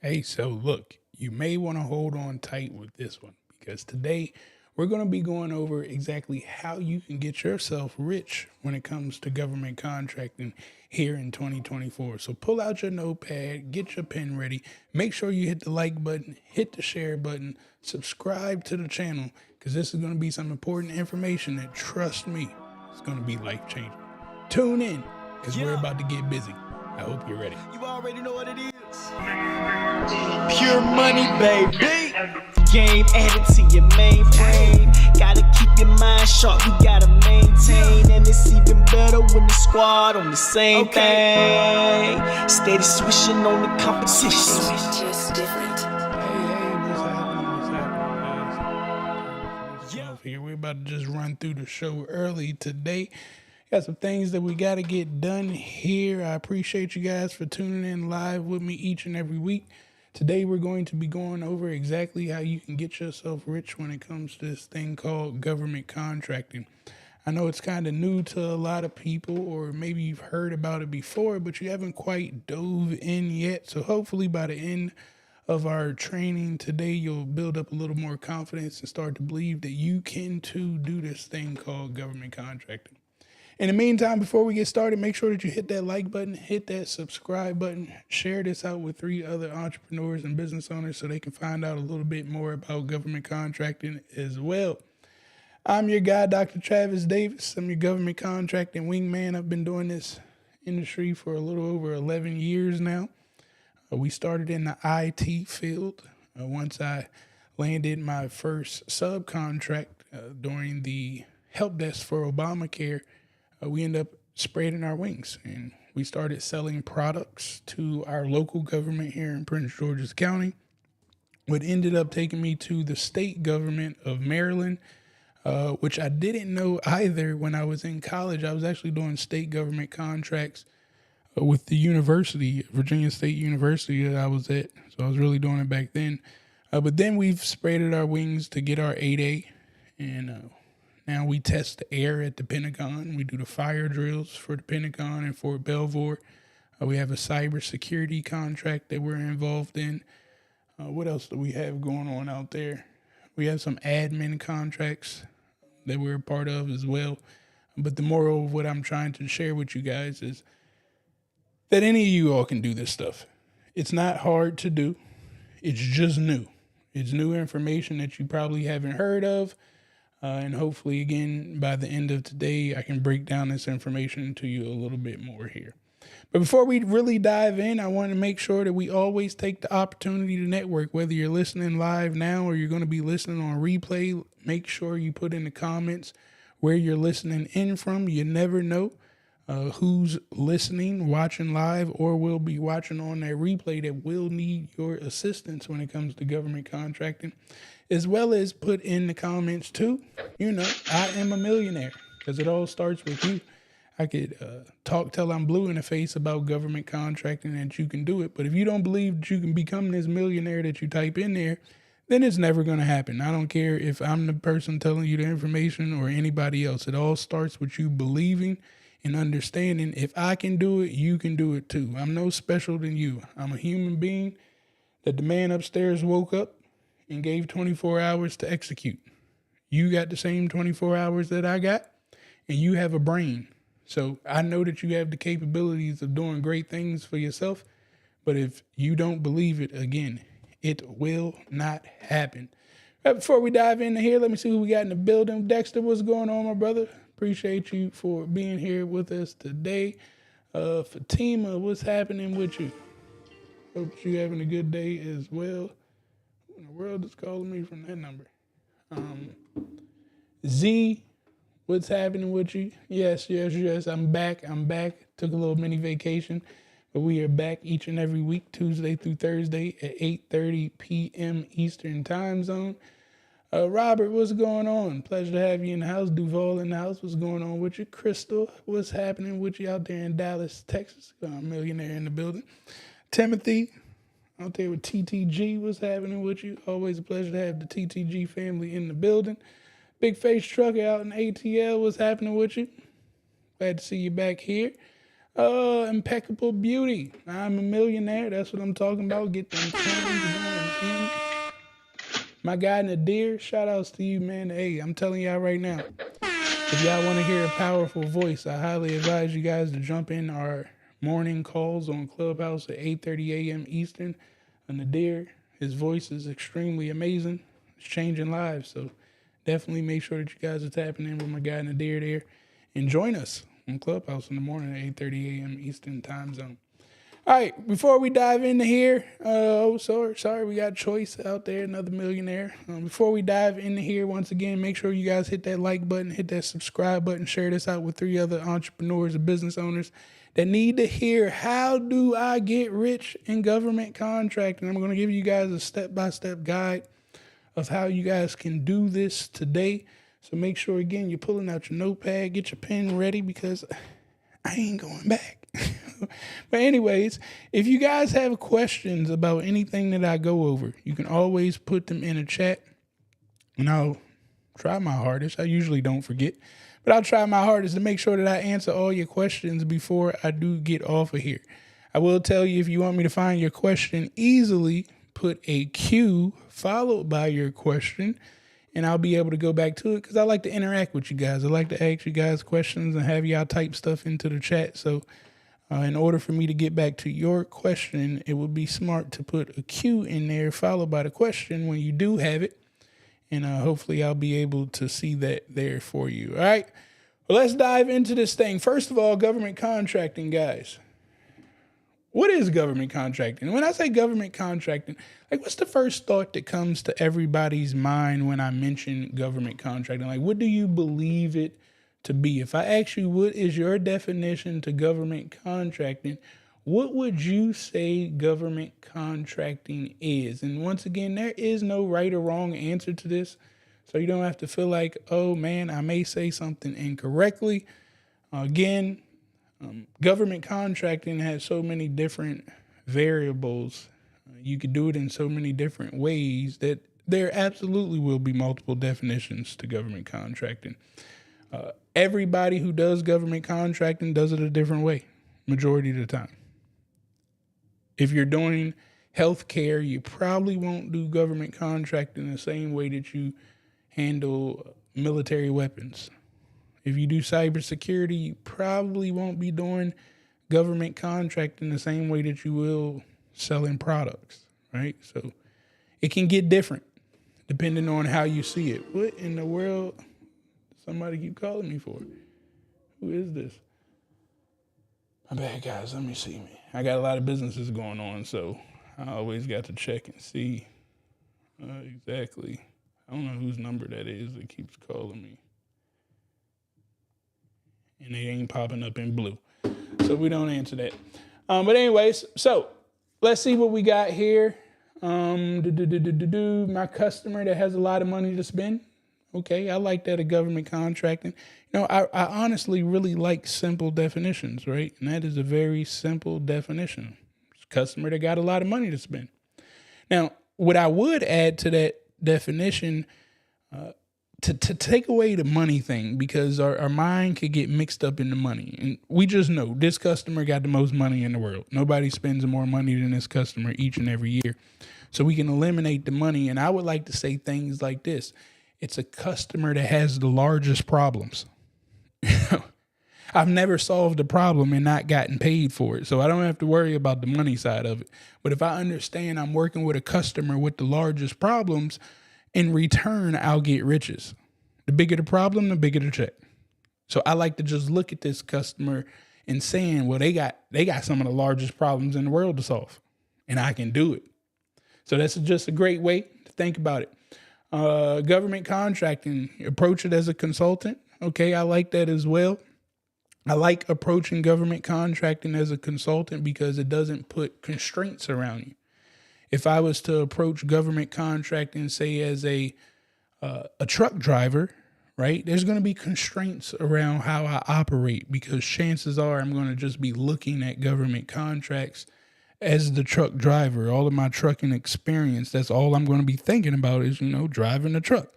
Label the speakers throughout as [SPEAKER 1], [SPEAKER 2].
[SPEAKER 1] Hey, so look, you may want to hold on tight with this one because today we're going to be going over exactly how you can get yourself rich when it comes to government contracting here in 2024. So pull out your notepad, get your pen ready, make sure you hit the like button, hit the share button, subscribe to the channel because this is going to be some important information that, trust me, it's going to be life changing. Tune in because we're about to get busy. I hope you're ready.
[SPEAKER 2] You already know what it is. Pure money, baby. Game added to your mainframe. Gotta keep your mind sharp, you gotta maintain. And it's even better when the squad on the same thing. Steady swishing on the competition.
[SPEAKER 3] Just different.
[SPEAKER 1] Hey, what's happening, guys? Here, we're about to just run through the show early today. Got some things that we got to get done here. I appreciate you guys for tuning in live with me each and every week. Today, we're going to be going over exactly how you can get yourself rich when it comes to this thing called government contracting. I know it's kind of new to a lot of people, or maybe you've heard about it before, but you haven't quite dove in yet. So hopefully by the end of our training today, you'll build up a little more confidence and start to believe that you can too do this thing called government contracting. In the meantime, before we get started, make sure that you hit that like button, hit that subscribe button, share this out with 3 other entrepreneurs and business owners so they can find out a little bit more about government contracting as well. I'm your guy, Dr. Travis Davis. I'm your government contracting wingman. I've been doing this industry for a little over 11 years now. We started in the IT field once I landed my first subcontract during the help desk for Obamacare. We ended up spreading our wings and we started selling products to our local government here in Prince George's County. What ended up taking me to the state government of Maryland, which I didn't know either when I was in college. I was actually doing state government contracts with the university, Virginia State University that I was at. So I was really doing it back then. But then we've spreaded our wings to get our 8A and now we test the air at the Pentagon. We do the fire drills for the Pentagon and Fort Belvoir. We have a cybersecurity contract that we're involved in. What else do we have going on out there? We have some admin contracts that we're a part of as well. But the moral of what I'm trying to share with you guys is that any of you all can do this stuff. It's not hard to do. It's just new. It's new information that you probably haven't heard of. And hopefully, again, by the end of today, I can break down this information to you a little bit more here. But before we really dive in, I want to make sure that we always take the opportunity to network. Whether you're listening live now or you're going to be listening on replay, make sure you put in the comments where you're listening in from. You never know who's listening, watching live, or will be watching on that replay that will need your assistance when it comes to government contracting. As well as put in the comments too, I am a millionaire, because it all starts with you. I could talk till I'm blue in the face about government contracting and that you can do it. But if you don't believe that you can become this millionaire that you type in there, then it's never going to happen. I don't care if I'm the person telling you the information or anybody else. It all starts with you believing and understanding if I can do it, you can do it too. I'm no special than you. I'm a human being that the man upstairs woke up and gave 24 hours to execute. You got the same 24 hours that I got, and you have a brain. So I know that you have the capabilities of doing great things for yourself, but if you don't believe it, again, it will not happen. Right, before we dive into here, let me see who we got in the building. Dexter, what's going on, my brother? Appreciate you for being here with us today. Fatima, what's happening with you? Hope you're having a good day as well. Who in the world is calling me from that number? Z, what's happening with you? Yes, I'm back. Took a little mini vacation, but we are back each and every week, Tuesday through Thursday at 8:30 p.m. Eastern Time Zone. Robert, what's going on? Pleasure to have you in the house. Duval in the house, what's going on with you? Crystal, what's happening with you out there in Dallas, Texas? Millionaire in the building. Timothy, out there with TTG, what's happening with you? Always a pleasure to have the TTG family in the building. Big Face Trucker out in ATL, what's happening with you? Glad to see you back here. Impeccable beauty. I'm a millionaire. That's what I'm talking about. Get them coins going in. My guy Nadir, shout outs to you, man. Hey, I'm telling y'all right now, if y'all want to hear a powerful voice, I highly advise you guys to jump in our morning calls on Clubhouse at 8:30 a.m. Eastern. Nadir, his voice is extremely amazing. It's changing lives. So definitely make sure that you guys are tapping in with my guy Nadir there and join us on Clubhouse in the morning at 8:30 a.m. Eastern time zone. All right, before we dive into here, sorry, we got Choice out there, another millionaire. Before we dive into here, once again, make sure you guys hit that like button, hit that subscribe button, share this out with 3 other entrepreneurs or business owners that need to hear, how do I get rich in government contracting? I'm going to give you guys a step-by-step guide of how you guys can do this today. So make sure, again, you're pulling out your notepad, get your pen ready, because I ain't going back. But anyways, if you guys have questions about anything that I go over, you can always put them in a chat, and I'll try my hardest. I usually don't forget, but I'll try my hardest to make sure that I answer all your questions before I do get off of here. I will tell you, if you want me to find your question easily, put a Q followed by your question, and I'll be able to go back to it, because I like to interact with you guys. I like to ask you guys questions and have y'all type stuff into the chat. So in order for me to get back to your question, it would be smart to put a Q in there followed by the question when you do have it. And hopefully I'll be able to see that there for you. All right. Well, let's dive into this thing. First of all, government contracting, guys. What is government contracting? When I say government contracting, like, what's the first thought that comes to everybody's mind when I mention government contracting? Like, what do you believe it to be? If I ask you, what is your definition to government contracting, what would you say government contracting is? And once again, there is no right or wrong answer to this. So you don't have to feel like, oh man, I may say something incorrectly. Government contracting has so many different variables. You could do it in so many different ways that there absolutely will be multiple definitions to government contracting. Everybody who does government contracting does it a different way, majority of the time. If you're doing healthcare, you probably won't do government contracting the same way that you handle military weapons. If you do cybersecurity, you probably won't be doing government contracting the same way that you will selling products, right? So it can get different depending on how you see it. What in the world? Somebody keep calling me for? Who is this? My bad, guys. Let me see, man. I got a lot of businesses going on, so I always got to check and see exactly. I don't know whose number that is that keeps calling me. And they ain't popping up in blue. So we don't answer that. But anyways, so let's see what we got here. My customer that has a lot of money to spend. Okay, I like that of government contracting. You know, I honestly really like simple definitions, right? And that is a very simple definition. It's a customer that got a lot of money to spend. Now, what I would add to that definition, to take away the money thing, because our mind could get mixed up in the money. And we just know this customer got the most money in the world. Nobody spends more money than this customer each and every year. So we can eliminate the money. And I would like to say things like this. It's a customer that has the largest problems. I've never solved a problem and not gotten paid for it. So I don't have to worry about the money side of it. But if I understand I'm working with a customer with the largest problems, in return, I'll get riches. The bigger the problem, the bigger the check. So I like to just look at this customer and saying, well, they got some of the largest problems in the world to solve, and I can do it. So that's just a great way to think about it. Government contracting, approach it as a consultant. Okay, I like that as well. I like approaching government contracting as a consultant because it doesn't put constraints around you. If I was to approach government contracting, say as a truck driver, right, there's going to be constraints around how I operate, because chances are I'm going to just be looking at government contracts as the truck driver. All of my trucking experience, that's all I'm going to be thinking about is, driving the truck.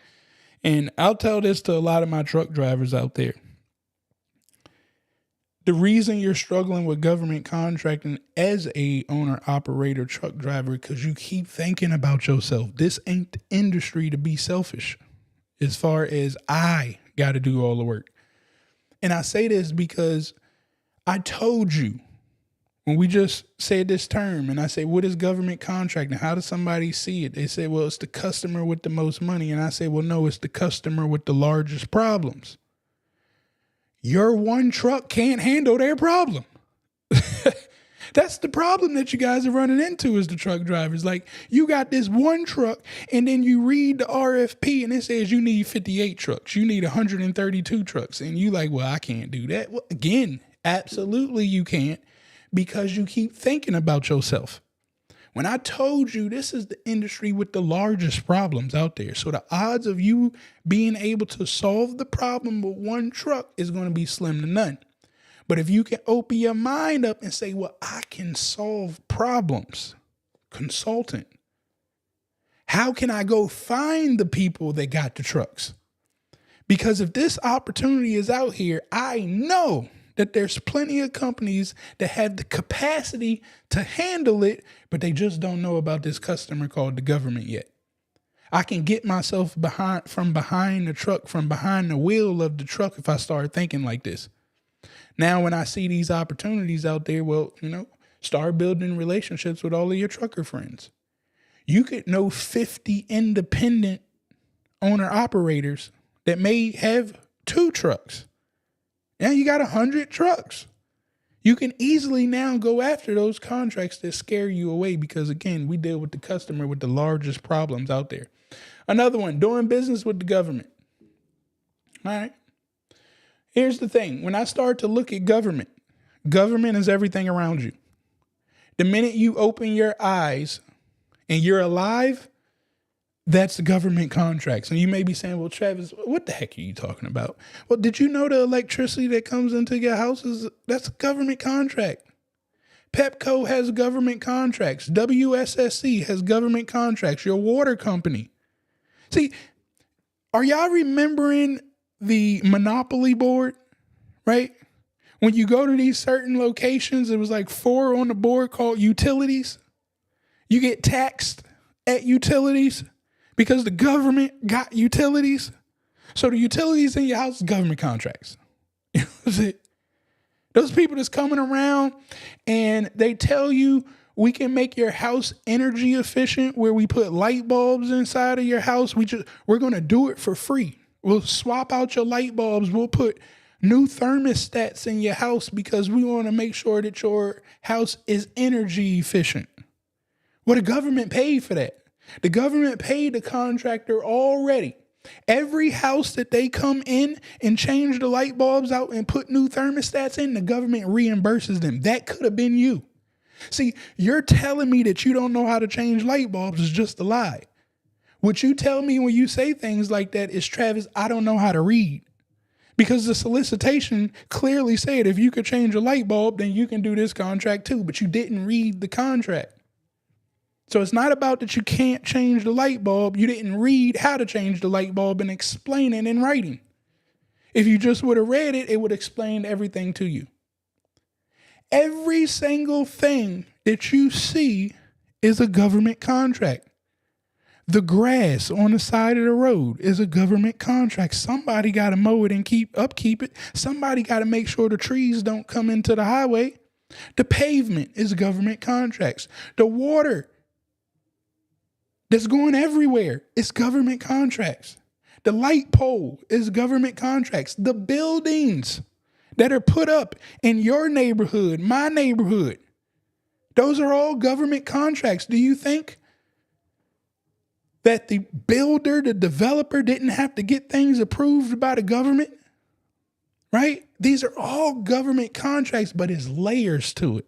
[SPEAKER 1] And I'll tell this to a lot of my truck drivers out there. The reason you're struggling with government contracting as a owner, operator, truck driver, because you keep thinking about yourself. This ain't the industry to be selfish as far as I got to do all the work. And I say this because I told you when we just said this term and I say, what is government contracting? How does somebody see it? They say, well, it's the customer with the most money. And I say, well, no, it's the customer with the largest problems. Your one truck can't handle their problem. That's the problem that you guys are running into as the truck drivers. Like, you got this one truck and then you read the RFP and it says you need 58 trucks. You need 132 trucks. And you like, well, I can't do that. Well, again, absolutely you can't, because you keep thinking about yourself. When I told you this is the industry with the largest problems out there. So the odds of you being able to solve the problem with one truck is going to be slim to none. But if you can open your mind up and say, well, I can solve problems, consultant, how can I go find the people that got the trucks? Because if this opportunity is out here, I know that there's plenty of companies that have the capacity to handle it, but they just don't know about this customer called the government yet. I can get myself from behind the truck, from behind the wheel of the truck if I start thinking like this. Now, when I see these opportunities out there, well, start building relationships with all of your trucker friends. You could know 50 independent owner operators that may have 2 trucks. Now you got 100 trucks. You can easily now go after those contracts that scare you away because, again, we deal with the customer with the largest problems out there. Another one, doing business with the government. All right. Here's the thing. When I start to look at government is everything around you. The minute you open your eyes and you're alive, that's the government contracts. And you may be saying, well, Travis, what the heck are you talking about? Well, did you know the electricity that comes into your houses? That's a government contract. Pepco has government contracts. WSSC has government contracts. Your water company. See, are y'all remembering the Monopoly board, right? When you go to these certain locations, it was like 4 on the board called utilities. You get taxed at utilities because the government got utilities. So the utilities in your house is government contracts. Those people that's coming around and they tell you we can make your house energy efficient where we put light bulbs inside of your house. We're going to do it for free. We'll swap out your light bulbs. We'll put new thermostats in your house because we want to make sure that your house is energy efficient. Well, the government paid for that. The government paid the contractor already. Every house that they come in and change the light bulbs out and put new thermostats in, the government reimburses them. That could have been you. See, you're telling me that you don't know how to change light bulbs is just a lie. What you tell me when you say things like that is, Travis, I don't know how to read. Because the solicitation clearly said if you could change a light bulb, then you can do this contract too. But you didn't read the contract. So it's not about that you can't change the light bulb. You didn't read how to change the light bulb and explain it in writing. If you just would have read it, it would explain everything to you. Every single thing that you see is a government contract. The grass on the side of the road is a government contract. Somebody got to mow it and upkeep it. Somebody got to make sure the trees don't come into the highway. The pavement is government contracts. The water that's going everywhere is government contracts. The light pole is government contracts. The buildings that are put up in your neighborhood, my neighborhood, those are all government contracts. Do you think that the builder, the developer didn't have to get things approved by the government? Right? These are all government contracts, but it's layers to it.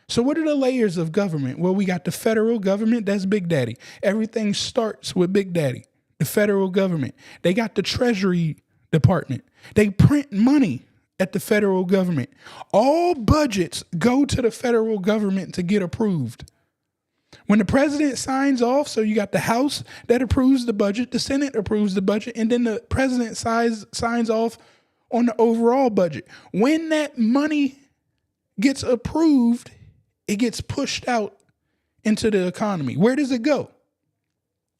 [SPEAKER 1] So what are the layers of government? Well, we got the federal government. That's Big Daddy. Everything starts with Big Daddy, the federal government. They got the Treasury Department. They print money at the federal government. All budgets go to the federal government to get approved. When the president signs off, so you got the House that approves the budget, the Senate approves the budget, and then the president signs off on the overall budget. When that money gets approved, it gets pushed out into the economy. Where does it go?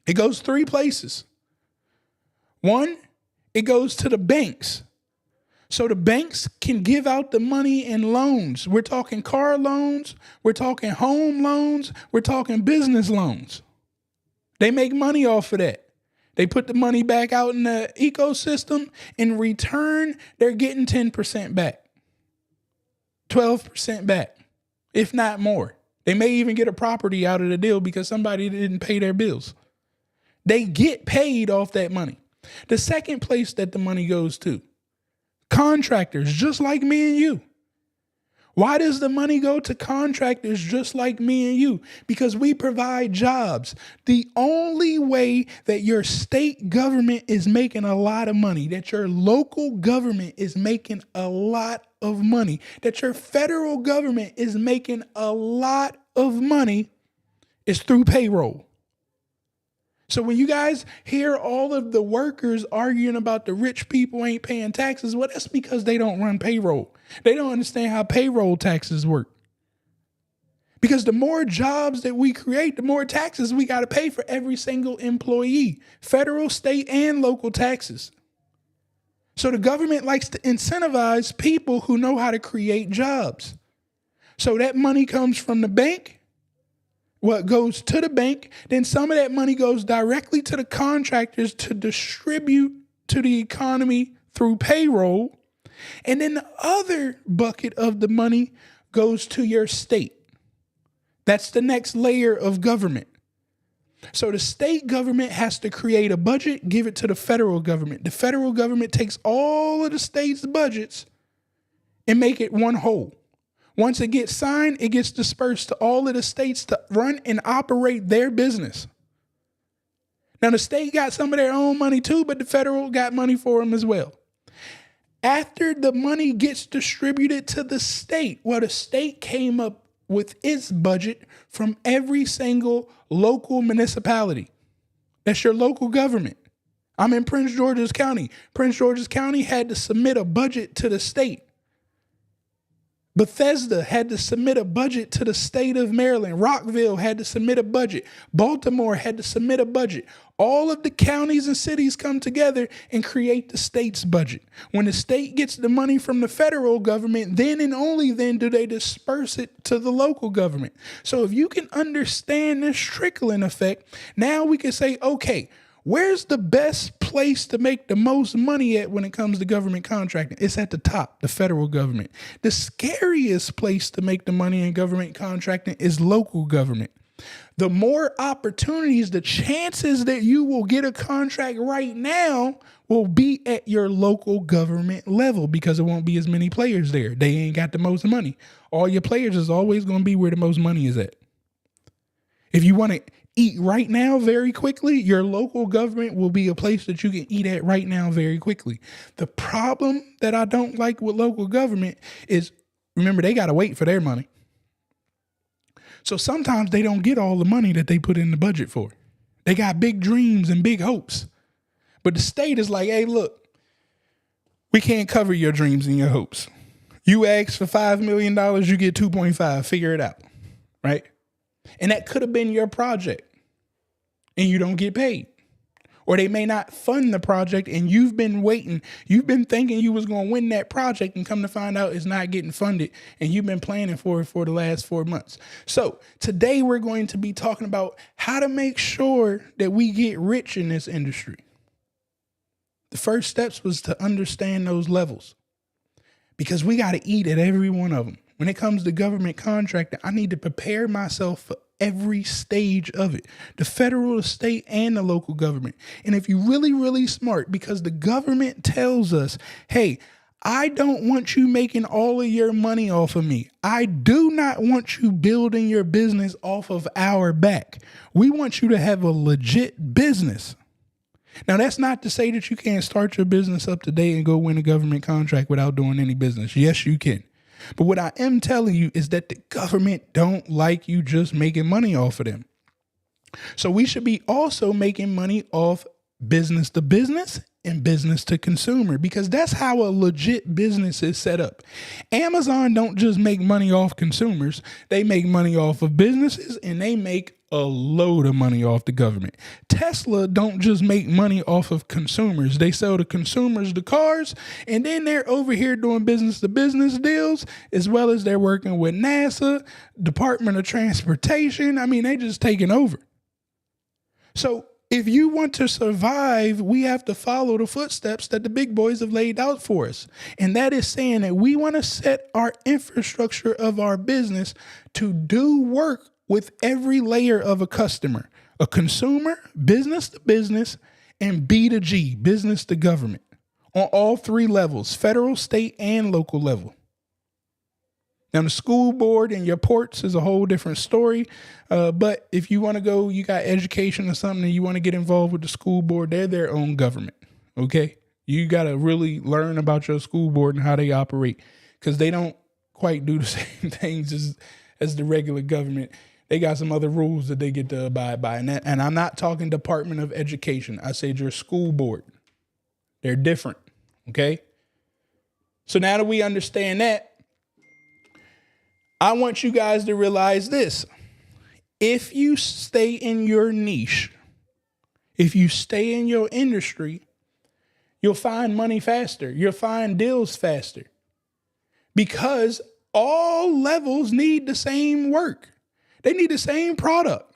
[SPEAKER 1] It goes three places. One, it goes to the banks. So the banks can give out the money in loans. We're talking car loans. We're talking home loans. We're talking business loans. They make money off of that. They put the money back out in the ecosystem. In return, they're getting 10% back, 12% back, if not more. They may even get a property out of the deal because somebody didn't pay their bills. They get paid off that money. The second place that the money goes to, contractors just like me and you. Why does the money go to contractors just like me and you? Because we provide jobs. The only way that your state government is making a lot of money, that your local government is making a lot of money, that your federal government is making a lot of money is through payroll. So when you guys hear all of the workers arguing about the rich people ain't paying taxes, well, that's because they don't run payroll. They don't understand how payroll taxes work. Because the more jobs that we create, the more taxes we got to pay for every single employee, federal, state, and local taxes. So the government likes to incentivize people who know how to create jobs. So that money comes from the bank. What goes to the bank, then some of that money goes directly to the contractors to distribute to the economy through payroll. And then the other bucket of the money goes to your state. That's the next layer of government. So the state government has to create a budget, give it to the federal government. The federal government takes all of the state's budgets and make it one whole. Once it gets signed, it gets dispersed to all of the states to run and operate their business. Now, the state got some of their own money too, but the federal got money for them as well. After the money gets distributed to the state, well, the state came up with its budget from every single local municipality. That's your local government. I'm in Prince George's County. Prince George's County had to submit a budget to the state. Bethesda had to submit a budget to the state of Maryland. Rockville had to submit a budget. Baltimore had to submit a budget. All of the counties and cities come together and create the state's budget. When the state gets the money from the federal government, then and only then do they disperse it to the local government. So if you can understand this trickling effect, now we can say, okay, where's the best place to make the most money at when it comes to government contracting? It's at the top, the federal government. The scariest place to make the money in government contracting is local government. The more opportunities, the chances that you will get a contract right now will be at your local government level because there won't be as many players there. They ain't got the most money. All your players is always going to be where the most money is at. If you want to eat right now very quickly, your local government will be a place that you can eat at right now very quickly. The problem that I don't like with local government is, remember, they got to wait for their money. So sometimes they don't get all the money that they put in the budget for. They got big dreams and big hopes. But the state is like, hey, look, we can't cover your dreams and your hopes. You ask for $5 million, you get 2.5. Figure it out, right? And that could have been your project and you don't get paid. Or they may not fund the project and you've been waiting. You've been thinking you was going to win that project and come to find out it's not getting funded and you've been planning for it for the last 4 months. So today we're going to be talking about how to make sure that we get rich in this industry. The first steps was to understand those levels because we got to eat at every one of them. When it comes to government contracting, I need to prepare myself for every stage of it, the federal, the state, and the local government. And if you're really, really smart, because the government tells us, hey, I don't want you making all of your money off of me. I do not want you building your business off of our back. We want you to have a legit business. Now, that's not to say that you can't start your business up today and go win a government contract without doing any business. Yes, you can. But what I am telling you is that the government don't like you just making money off of them. So we should be also making money off business to business and business to consumer, because that's how a legit business is set up. Amazon don't just make money off consumers. They make money off of businesses, and they make a load of money off the government. Tesla don't just make money off of consumers. They sell to consumers the cars, and then they're over here doing business to business deals, as well as they're working with NASA, Department of Transportation. I mean, they just taking over. So if you want to survive, we have to follow the footsteps that the big boys have laid out for us. And that is saying that we want to set our infrastructure of our business to do work with every layer of a customer: a consumer, business to business, and B to G, business to government, on all three levels: federal, state, and local level. Now, the school board and your ports is a whole different story. But if you want to go, you got education or something, and you want to get involved with the school board, they're their own government. Okay. You got to really learn about your school board and how they operate, because they don't quite do the same things as the regular government. They got some other rules that they get to abide by. And I'm not talking Department of Education. I said your school board. They're different. Okay. So now that we understand that, I want you guys to realize this. If you stay in your niche, if you stay in your industry, you'll find money faster. You'll find deals faster, because all levels need the same work. They need the same product.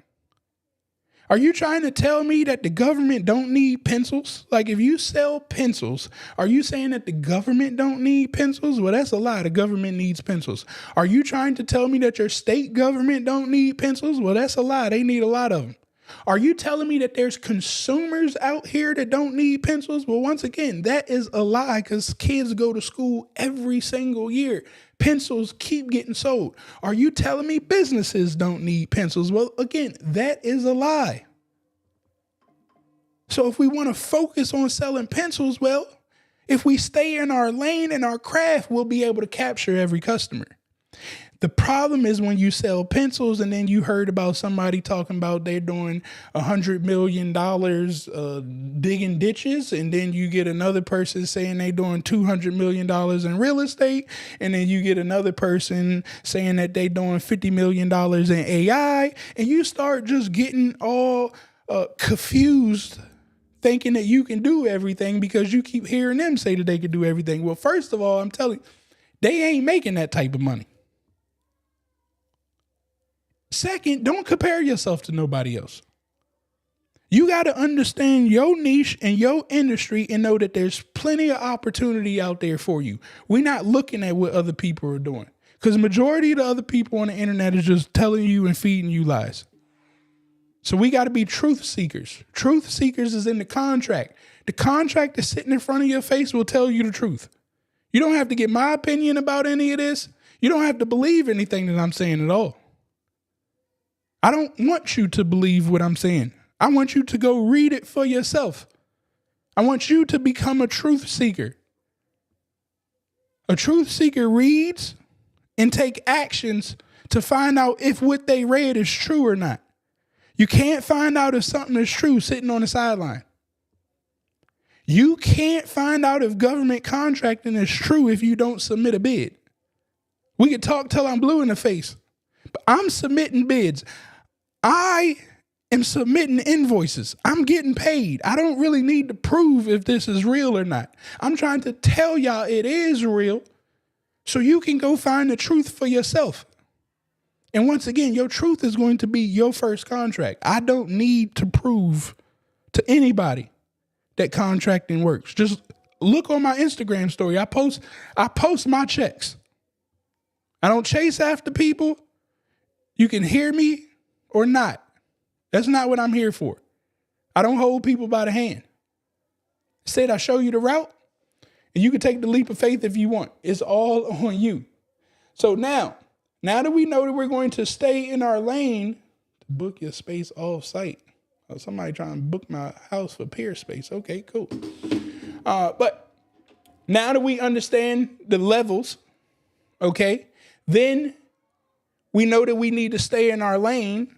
[SPEAKER 1] Are you trying to tell me that the government don't need pencils? Like, if you sell pencils, are you saying that the government don't need pencils? Well, that's a lie. The government needs pencils. Are you trying to tell me that your state government don't need pencils? Well, that's a lie. They need a lot of them. Are you telling me that there's consumers out here that don't need pencils? Well, once again, that is a lie, because kids go to school every single year. Pencils keep getting sold. Are you telling me businesses don't need pencils? Well, again, that is a lie. So if we want to focus on selling pencils, well, if we stay in our lane and our craft, we'll be able to capture every customer. The problem is when you sell pencils and then you heard about somebody talking about they're doing $100 million digging ditches, and then you get another person saying they're doing $200 million in real estate, and then you get another person saying that they're doing $50 million in AI, and you start just getting all confused, thinking that you can do everything because you keep hearing them say that they can do everything. Well, first of all, I'm telling you, they ain't making that type of money. Second, don't compare yourself to nobody else. You got to understand your niche and your industry and know that there's plenty of opportunity out there for you. We're not looking at what other people are doing, because the majority of the other people on the internet is just telling you and feeding you lies. So we got to be truth seekers. Truth seekers is in the contract. The contract that's sitting in front of your face will tell you the truth. You don't have to get my opinion about any of this. You don't have to believe anything that I'm saying at all. I don't want you to believe what I'm saying. I want you to go read it for yourself. I want you to become a truth seeker. A truth seeker reads and take actions to find out if what they read is true or not. You can't find out if something is true sitting on the sideline. You can't find out if government contracting is true if you don't submit a bid. We could talk till I'm blue in the face, but I'm submitting bids. I am submitting invoices. I'm getting paid. I don't really need to prove if this is real or not. I'm trying to tell y'all it is real so you can go find the truth for yourself. And once again, your truth is going to be your first contract. I don't need to prove to anybody that contracting works. Just look on my Instagram story. I post my checks. I don't chase after people. You can hear me or not. That's not what I'm here for. I don't hold people by the hand. Instead, I show you the route, and you can take the leap of faith if you want. It's all on you. So now that we know that we're going to stay in our lane, to book your space off site. Somebody trying to book my house for peer space. Okay, cool. But now that we understand the levels, okay, then we know that we need to stay in our lane.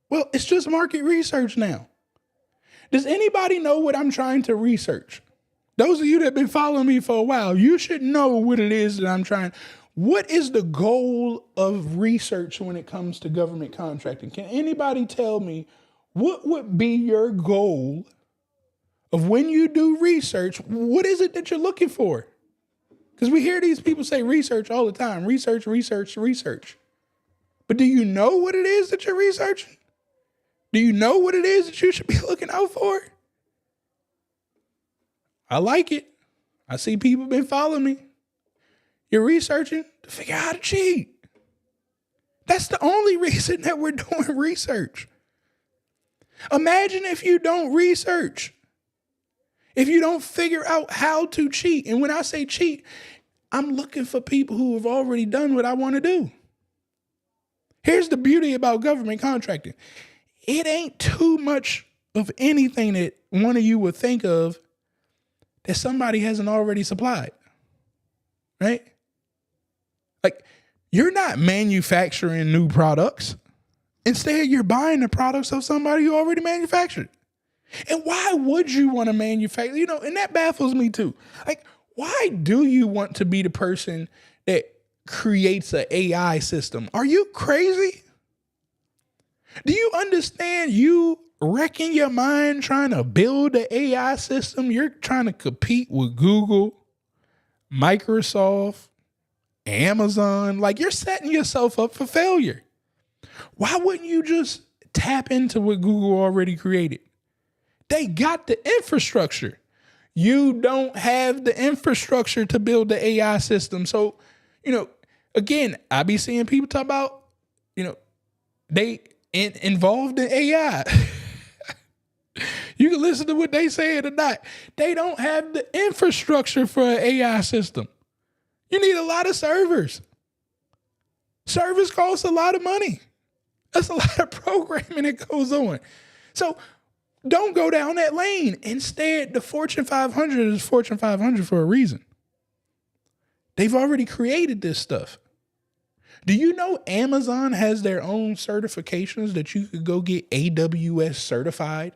[SPEAKER 1] Well, it's just market research now. Does anybody know what I'm trying to research? Those of you that have been following me for a while, you should know what it is that I'm trying. What is the goal of research when it comes to government contracting? Can anybody tell me what would be your goal of when you do research? What is it that you're looking for? Because we hear these people say research all the time. Research, research, research. But do you know what it is that you're researching? Do you know what it is that you should be looking out for? I like it. I see people been following me. You're researching to figure out how to cheat. That's the only reason that we're doing research. Imagine if you don't research. If you don't figure out how to cheat. And when I say cheat, I'm looking for people who have already done what I want to do. Here's the beauty about government contracting. It ain't too much of anything that one of you would think of that somebody hasn't already supplied. Right? Like, you're not manufacturing new products. Instead, you're buying the products of somebody who already manufactured. And why would you want to manufacture? And that baffles me too. Like, why do you want to be the person that creates an AI system? Are you crazy? Do you understand you wrecking your mind trying to build an AI system? You're trying to compete with Google, Microsoft, Amazon. Like, you're setting yourself up for failure. Why wouldn't you just tap into what Google already created? They got the infrastructure. You don't have the infrastructure to build the AI system. So, again, I be seeing people talk about, they involved in AI. You can listen to what they say or not. They don't have the infrastructure for an AI system. You need a lot of servers. Servers cost a lot of money. That's a lot of programming that goes on. So don't go down that lane. Instead, the Fortune 500 is Fortune 500 for a reason. They've already created this stuff. Do you know Amazon has their own certifications that you could go get AWS certified?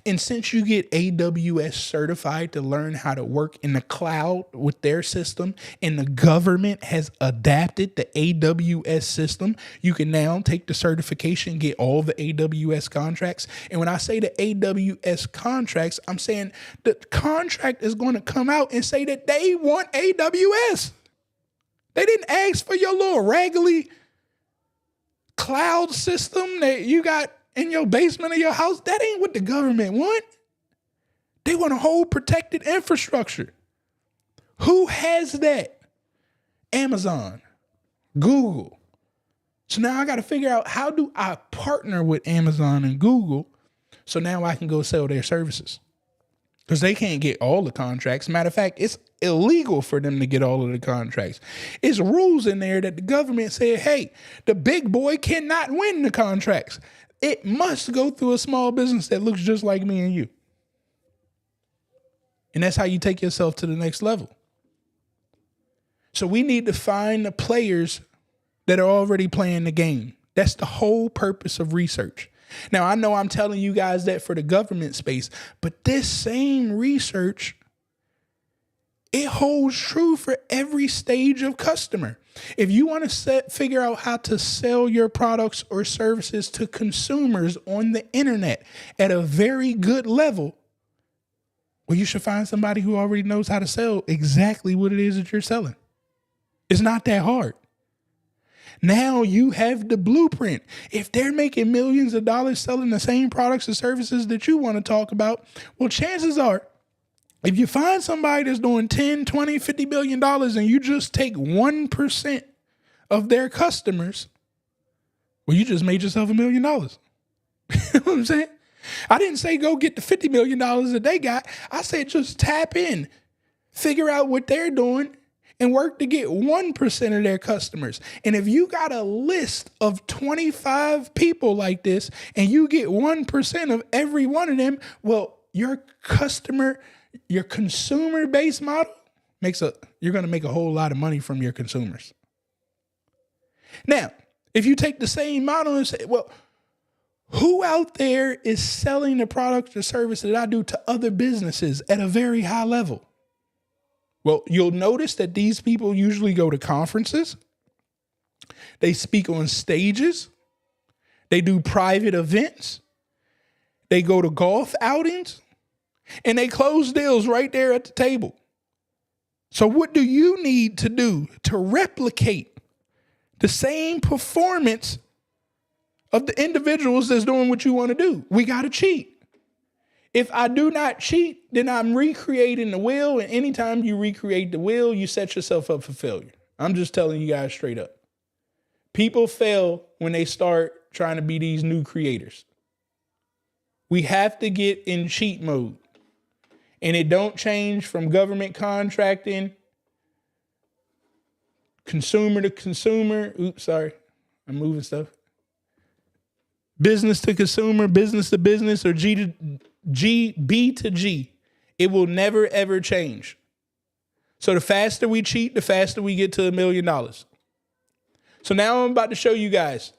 [SPEAKER 1] And since you get AWS certified to learn how to work in the cloud with their system, and the government has adapted the AWS system, you can now take the certification, get all the AWS contracts. And when I say the AWS contracts, I'm saying the contract is going to come out and say that they want AWS. They didn't ask for your little raggedy cloud system that you got in your basement of your house. That ain't what the government want. They want a whole protected infrastructure. Who has that? Amazon, Google. So now I got to figure out, how do I partner with Amazon and Google so now I can go sell their services? Because they can't get all the contracts. Matter of fact, it's illegal for them to get all of the contracts. It's rules in there that the government said, hey, the big boy cannot win the contracts. It must go through a small business that looks just like me and you. And that's how you take yourself to the next level. So we need to find the players that are already playing the game. That's the whole purpose of research. Now, I know I'm telling you guys that for the government space, but this same research, it holds true for every stage of customer. If you want to figure out how to sell your products or services to consumers on the internet at a very good level, well, you should find somebody who already knows how to sell exactly what it is that you're selling. It's not that hard. Now you have the blueprint. If they're making millions of dollars selling the same products and services that you want to talk about, well, chances are, if you find somebody that's doing 10, 20, $50 billion and you just take 1% of their customers, well, you just made yourself $1 million. You know what I'm saying? I didn't say go get the $50 million that they got. I said just tap in, figure out what they're doing, and work to get 1% of their customers. And if you got a list of 25 people like this and you get 1% of every one of them, well, your consumer-based model you're going to make a whole lot of money from your consumers. Now, if you take the same model and say, well, Who out there is selling the product or service that I do to other businesses at a very high level? Well, you'll notice that these people usually go to conferences. They speak on stages. They do private events. They go to golf outings. And they close deals right there at the table. So what do you need to do to replicate the same performance of the individuals that's doing what you want to do? We got to cheat. If I do not cheat, then I'm recreating the wheel. And anytime you recreate the wheel, you set yourself up for failure. I'm just telling you guys straight up. People fail when they start trying to be these new creators. We have to get in cheat mode. And it don't change from government contracting, consumer to consumer. Oops, sorry. I'm moving stuff. Business to consumer, business to business, or B to G. It will never, ever change. So the faster we cheat, the faster we get to $1 million. So now I'm about to show you guys,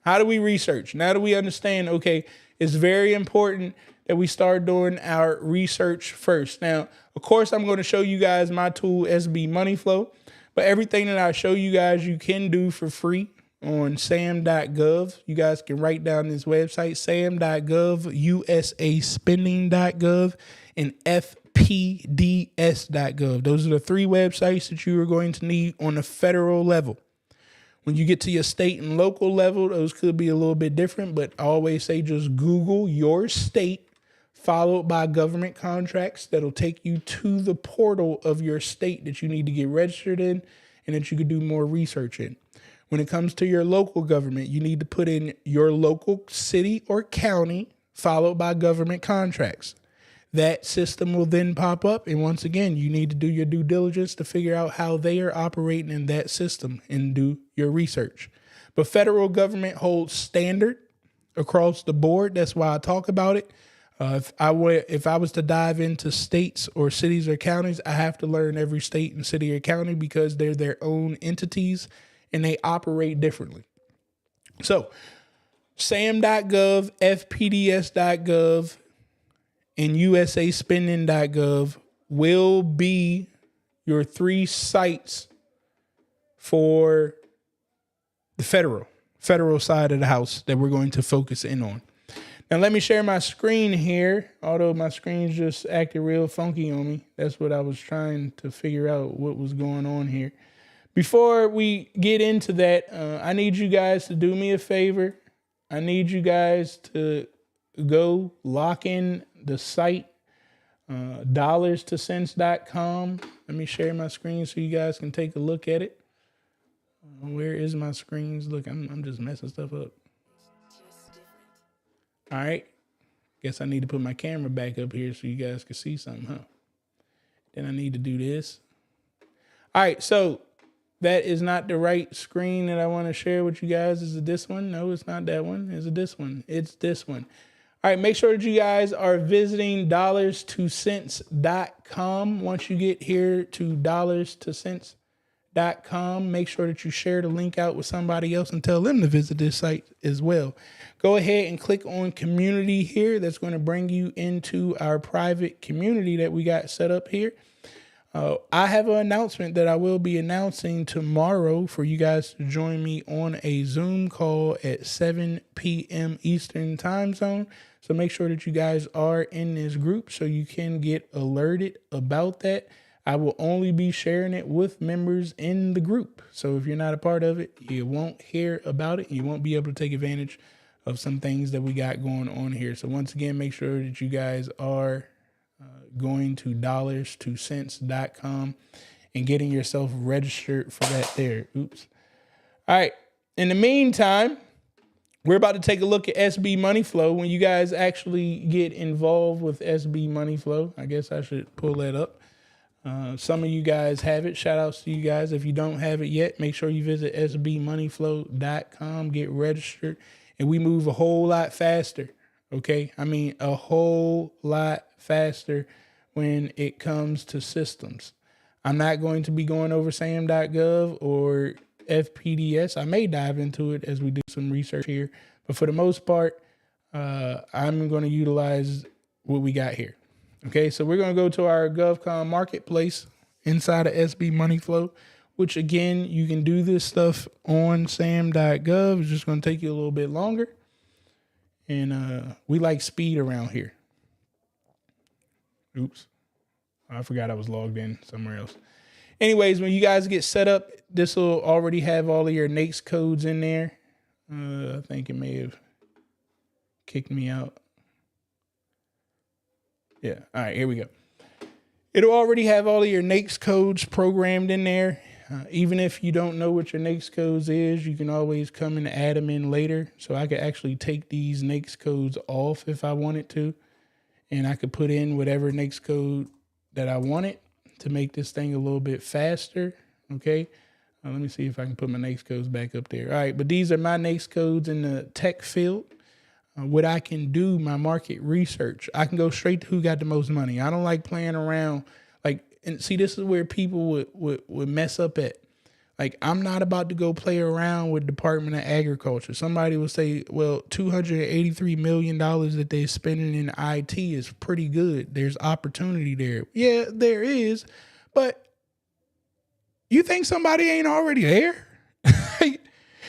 [SPEAKER 1] how do we research? Now that we understand, okay, it's very important that we start doing our research first. Now, of course, I'm going to show you guys my tool, SB Money Flow, but everything that I show you guys, you can do for free on sam.gov. You guys can write down this website, sam.gov, usaspending.gov, and fpds.gov. Those are the 3 websites that you are going to need on the federal level. When you get to your state and local level, those could be a little bit different, but I always say just Google your state, followed by government contracts. That'll take you to the portal of your state that you need to get registered in and that you could do more research in. When it comes to your local government, you need to put in your local city or county, followed by government contracts. That system will then pop up. And once again, you need to do your due diligence to figure out how they are operating in that system and do your research. But federal government holds standard across the board. That's why I talk about it. If I was to dive into states or cities or counties, I have to learn every state and city or county because they're their own entities and they operate differently. So sam.gov, fpds.gov, and usaspending.gov will be your 3 sites for the federal side of the house that we're going to focus in on. Now, let me share my screen here, although my screen's just acted real funky on me. That's what I was trying to figure out what was going on here. Before we get into that, I need you guys to do me a favor. I need you guys to go lock in the site, dollarstocents.com. Let me share my screen so you guys can take a look at it. Where is my screens? Look, I'm just messing stuff up. All right. Guess I need to put my camera back up here so you guys can see something, huh? Then I need to do this. All right. So that is not the right screen that I want to share with you guys. Is it this one? No, it's not that one. Is it this one? It's this one. All right, make sure that you guys are visiting dollarstocents.com. Once you get here to dollarstocents.com, make sure that you share the link out with somebody else and tell them to visit this site as well. Go ahead and click on community here. That's going to bring you into our private community that we got set up here. I have an announcement that I will be announcing tomorrow for you guys to join me on a Zoom call at 7 p.m. Eastern time zone. So make sure that you guys are in this group so you can get alerted about that. I will only be sharing it with members in the group. So if you're not a part of it, you won't hear about it. You won't be able to take advantage of some things that we got going on here. So once again, make sure that you guys are going to dollarstocents.com and getting yourself registered for that there. Oops. All right. In the meantime, we're about to take a look at SB Money Flow. When you guys actually get involved with SB Money Flow, I guess I should pull that up. Some of you guys have it. Shout outs to you guys. If you don't have it yet, make sure you visit sbmoneyflow.com, get registered, and we move a whole lot faster. Okay. I mean, a whole lot faster when it comes to systems. I'm not going to be going over sam.gov or FPDS. I may dive into it as we do some research here, but for the most part, I'm going to utilize what we got here. Okay, so we're going to go to our GovCon marketplace inside of SB Money Flow, which again, you can do this stuff on sam.gov. It's just going to take you a little bit longer. And we like speed around here. Oops. I forgot I was logged in somewhere else. Anyways, when you guys get set up, this will already have all of your NAICS codes in there. I think it may have kicked me out. Yeah. All right, here we go. It'll already have all of your NAICS codes programmed in there. Even if you don't know what your NAICS codes is, you can always come and add them in later. So I could actually take these NAICS codes off if I wanted to. And I could put in whatever NAICS code that I wanted to make this thing a little bit faster. Okay. Let me see if I can put my NAICS codes back up there. All right. But these are my NAICS codes in the tech field. What I can do, my market research, I can go straight to who got the most money. I don't like playing around. Like, and see, this is where people would mess up at. Like, I'm not about to go play around with Department of Agriculture. Somebody will say, well, $283 million that they're spending in IT is pretty good. There's opportunity there. Yeah, there is. But you think somebody ain't already there?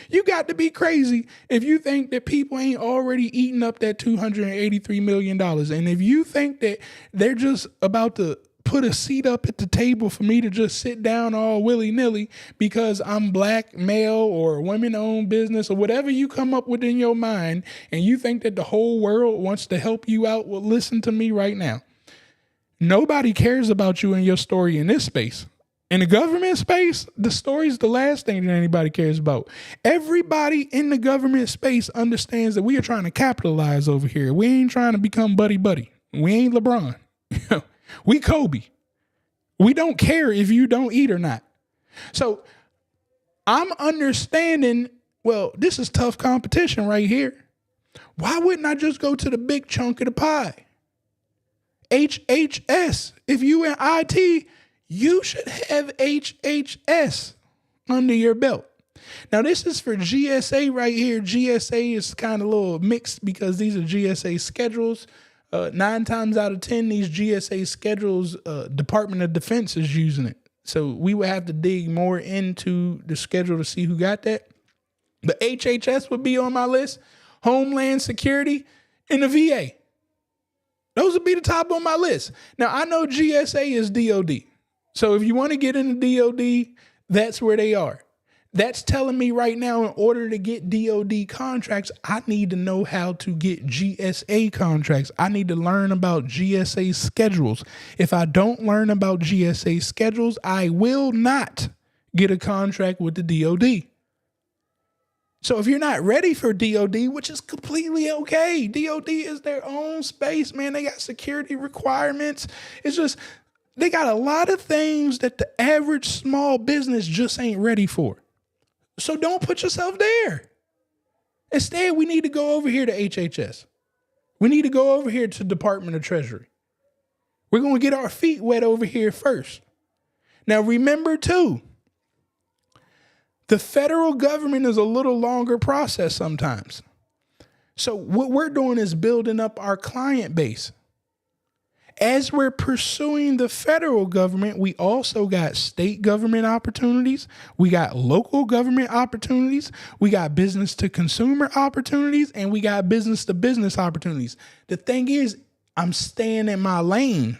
[SPEAKER 1] You got to be crazy if you think that people ain't already eating up that $283 million. And if you think that they're just about to put a seat up at the table for me to just sit down all willy-nilly because I'm black, male, or women-owned business, or whatever you come up with in your mind, and you think that the whole world wants to help you out, well, listen to me right now. Nobody cares about you and your story in this space. In the government space, the story is the last thing that anybody cares about. Everybody in the government space understands that we are trying to capitalize over here. We ain't trying to become buddy-buddy. We ain't LeBron. We Kobe. We don't care if you don't eat or not. So I'm understanding, well, this is tough competition right here. Why wouldn't I just go to the big chunk of the pie? HHS. If you in IT, you should have HHS under your belt. Now, this is for GSA right here. GSA is kind of a little mixed because these are GSA schedules. 9 times out of 10, these GSA schedules, Department of Defense is using it. So we would have to dig more into the schedule to see who got that. The HHS would be on my list. Homeland Security and the VA. Those would be the top on my list. Now, I know GSA is DOD. So if you want to get into DOD, that's where they are. That's telling me right now, in order to get DOD contracts, I need to know how to get GSA contracts. I need to learn about GSA schedules. If I don't learn about GSA schedules, I will not get a contract with the DOD. So if you're not ready for DOD, which is completely okay, DOD is their own space, man. They got security requirements. It's just, they got a lot of things that the average small business just ain't ready for. So don't put yourself there. Instead, we need to go over here to HHS. We need to go over here to Department of Treasury. We're going to get our feet wet over here first. Now, remember, too, the federal government is a little longer process sometimes. So what we're doing is building up our client base. As we're pursuing the federal government, we also got state government opportunities. We got local government opportunities. We got business to consumer opportunities, and we got business to business opportunities. The thing is, I'm staying in my lane.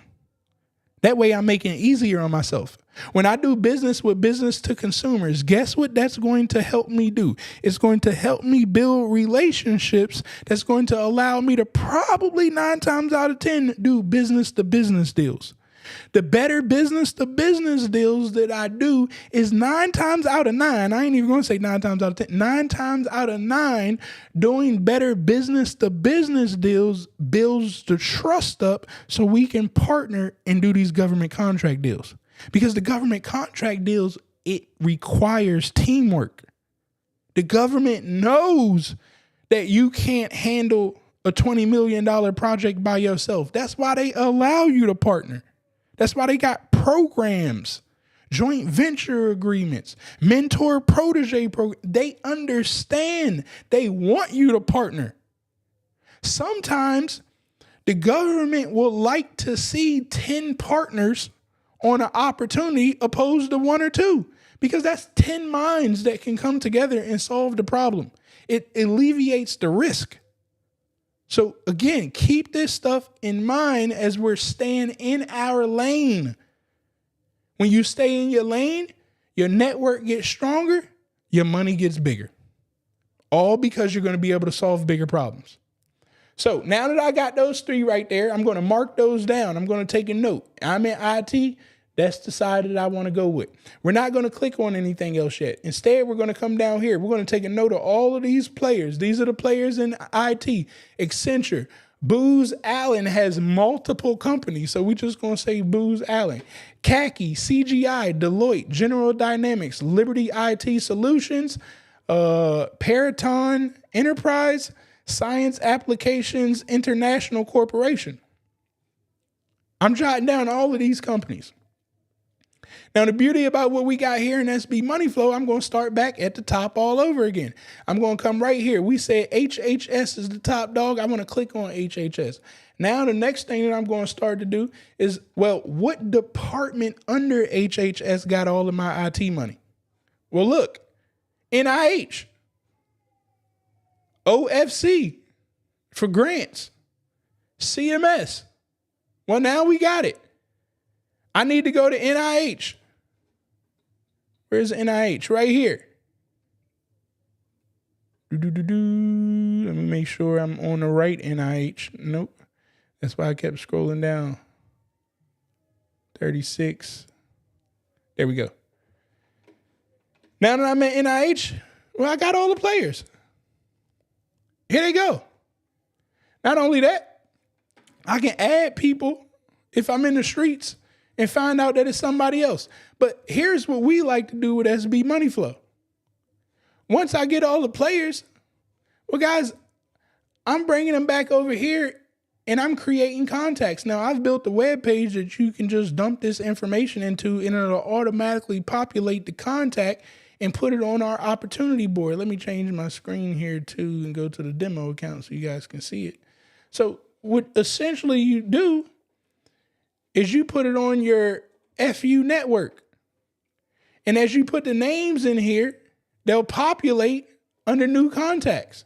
[SPEAKER 1] That way I'm making it easier on myself. When I do business with business to consumers, guess what that's going to help me do? It's going to help me build relationships that's going to allow me to probably 9 times out of 10 do business to business deals. The better business to business deals that I do is 9 times out of 9. I ain't even going to say 9 times out of 10. 9 times out of 9, doing better business to business deals builds the trust up so we can partner and do these government contract deals. Because the government contract deals, it requires teamwork. The government knows that you can't handle a $20 million project by yourself. That's why they allow you to partner. That's why they got programs, joint venture agreements, mentor protege program. They understand. They want you to partner. Sometimes the government will like to see 10 partners on an opportunity opposed to 1 or 2, because that's 10 minds that can come together and solve the problem. It alleviates the risk. So again, keep this stuff in mind as we're staying in our lane. When you stay in your lane, your network gets stronger, your money gets bigger. All because you're going to be able to solve bigger problems. So now that I got those 3 right there, I'm going to mark those down. I'm going to take a note. I'm in IT. That's the side that I want to go with. We're not going to click on anything else yet. Instead, we're going to come down here. We're going to take a note of all of these players. These are the players in IT. Accenture. Booz Allen has multiple companies, so we're just going to say Booz Allen. CACI, CGI, Deloitte, General Dynamics, Liberty IT Solutions, Peraton Enterprise, Science Applications International Corporation. I'm jotting down all of these companies. Now, the beauty about what we got here in SB Money Flow, I'm going to start back at the top all over again. I'm going to come right here. We said HHS is the top dog. I want to click on HHS. Now, the next thing that I'm going to start to do is, well, what department under HHS got all of my IT money? Well, look, NIH, OFC for grants, CMS. Well, now we got it. I need to go to NIH. Where's NIH? Right here. Let me make sure I'm on the right NIH. Nope. That's why I kept scrolling down. 36. There we go. Now that I'm at NIH, well, I got all the players. Here they go. Not only that, I can add people if I'm in the streets and find out that it's somebody else. But here's what we like to do with SB Money Flow. Once I get all the players, well, guys, I'm bringing them back over here and I'm creating contacts. Now, I've built a web page that you can just dump this information into and it'll automatically populate the contact and put it on our opportunity board. Let me change my screen here too and go to the demo account so you guys can see it. So what essentially you do is you put it on your FU network. And as you put the names in here, they'll populate under new contacts.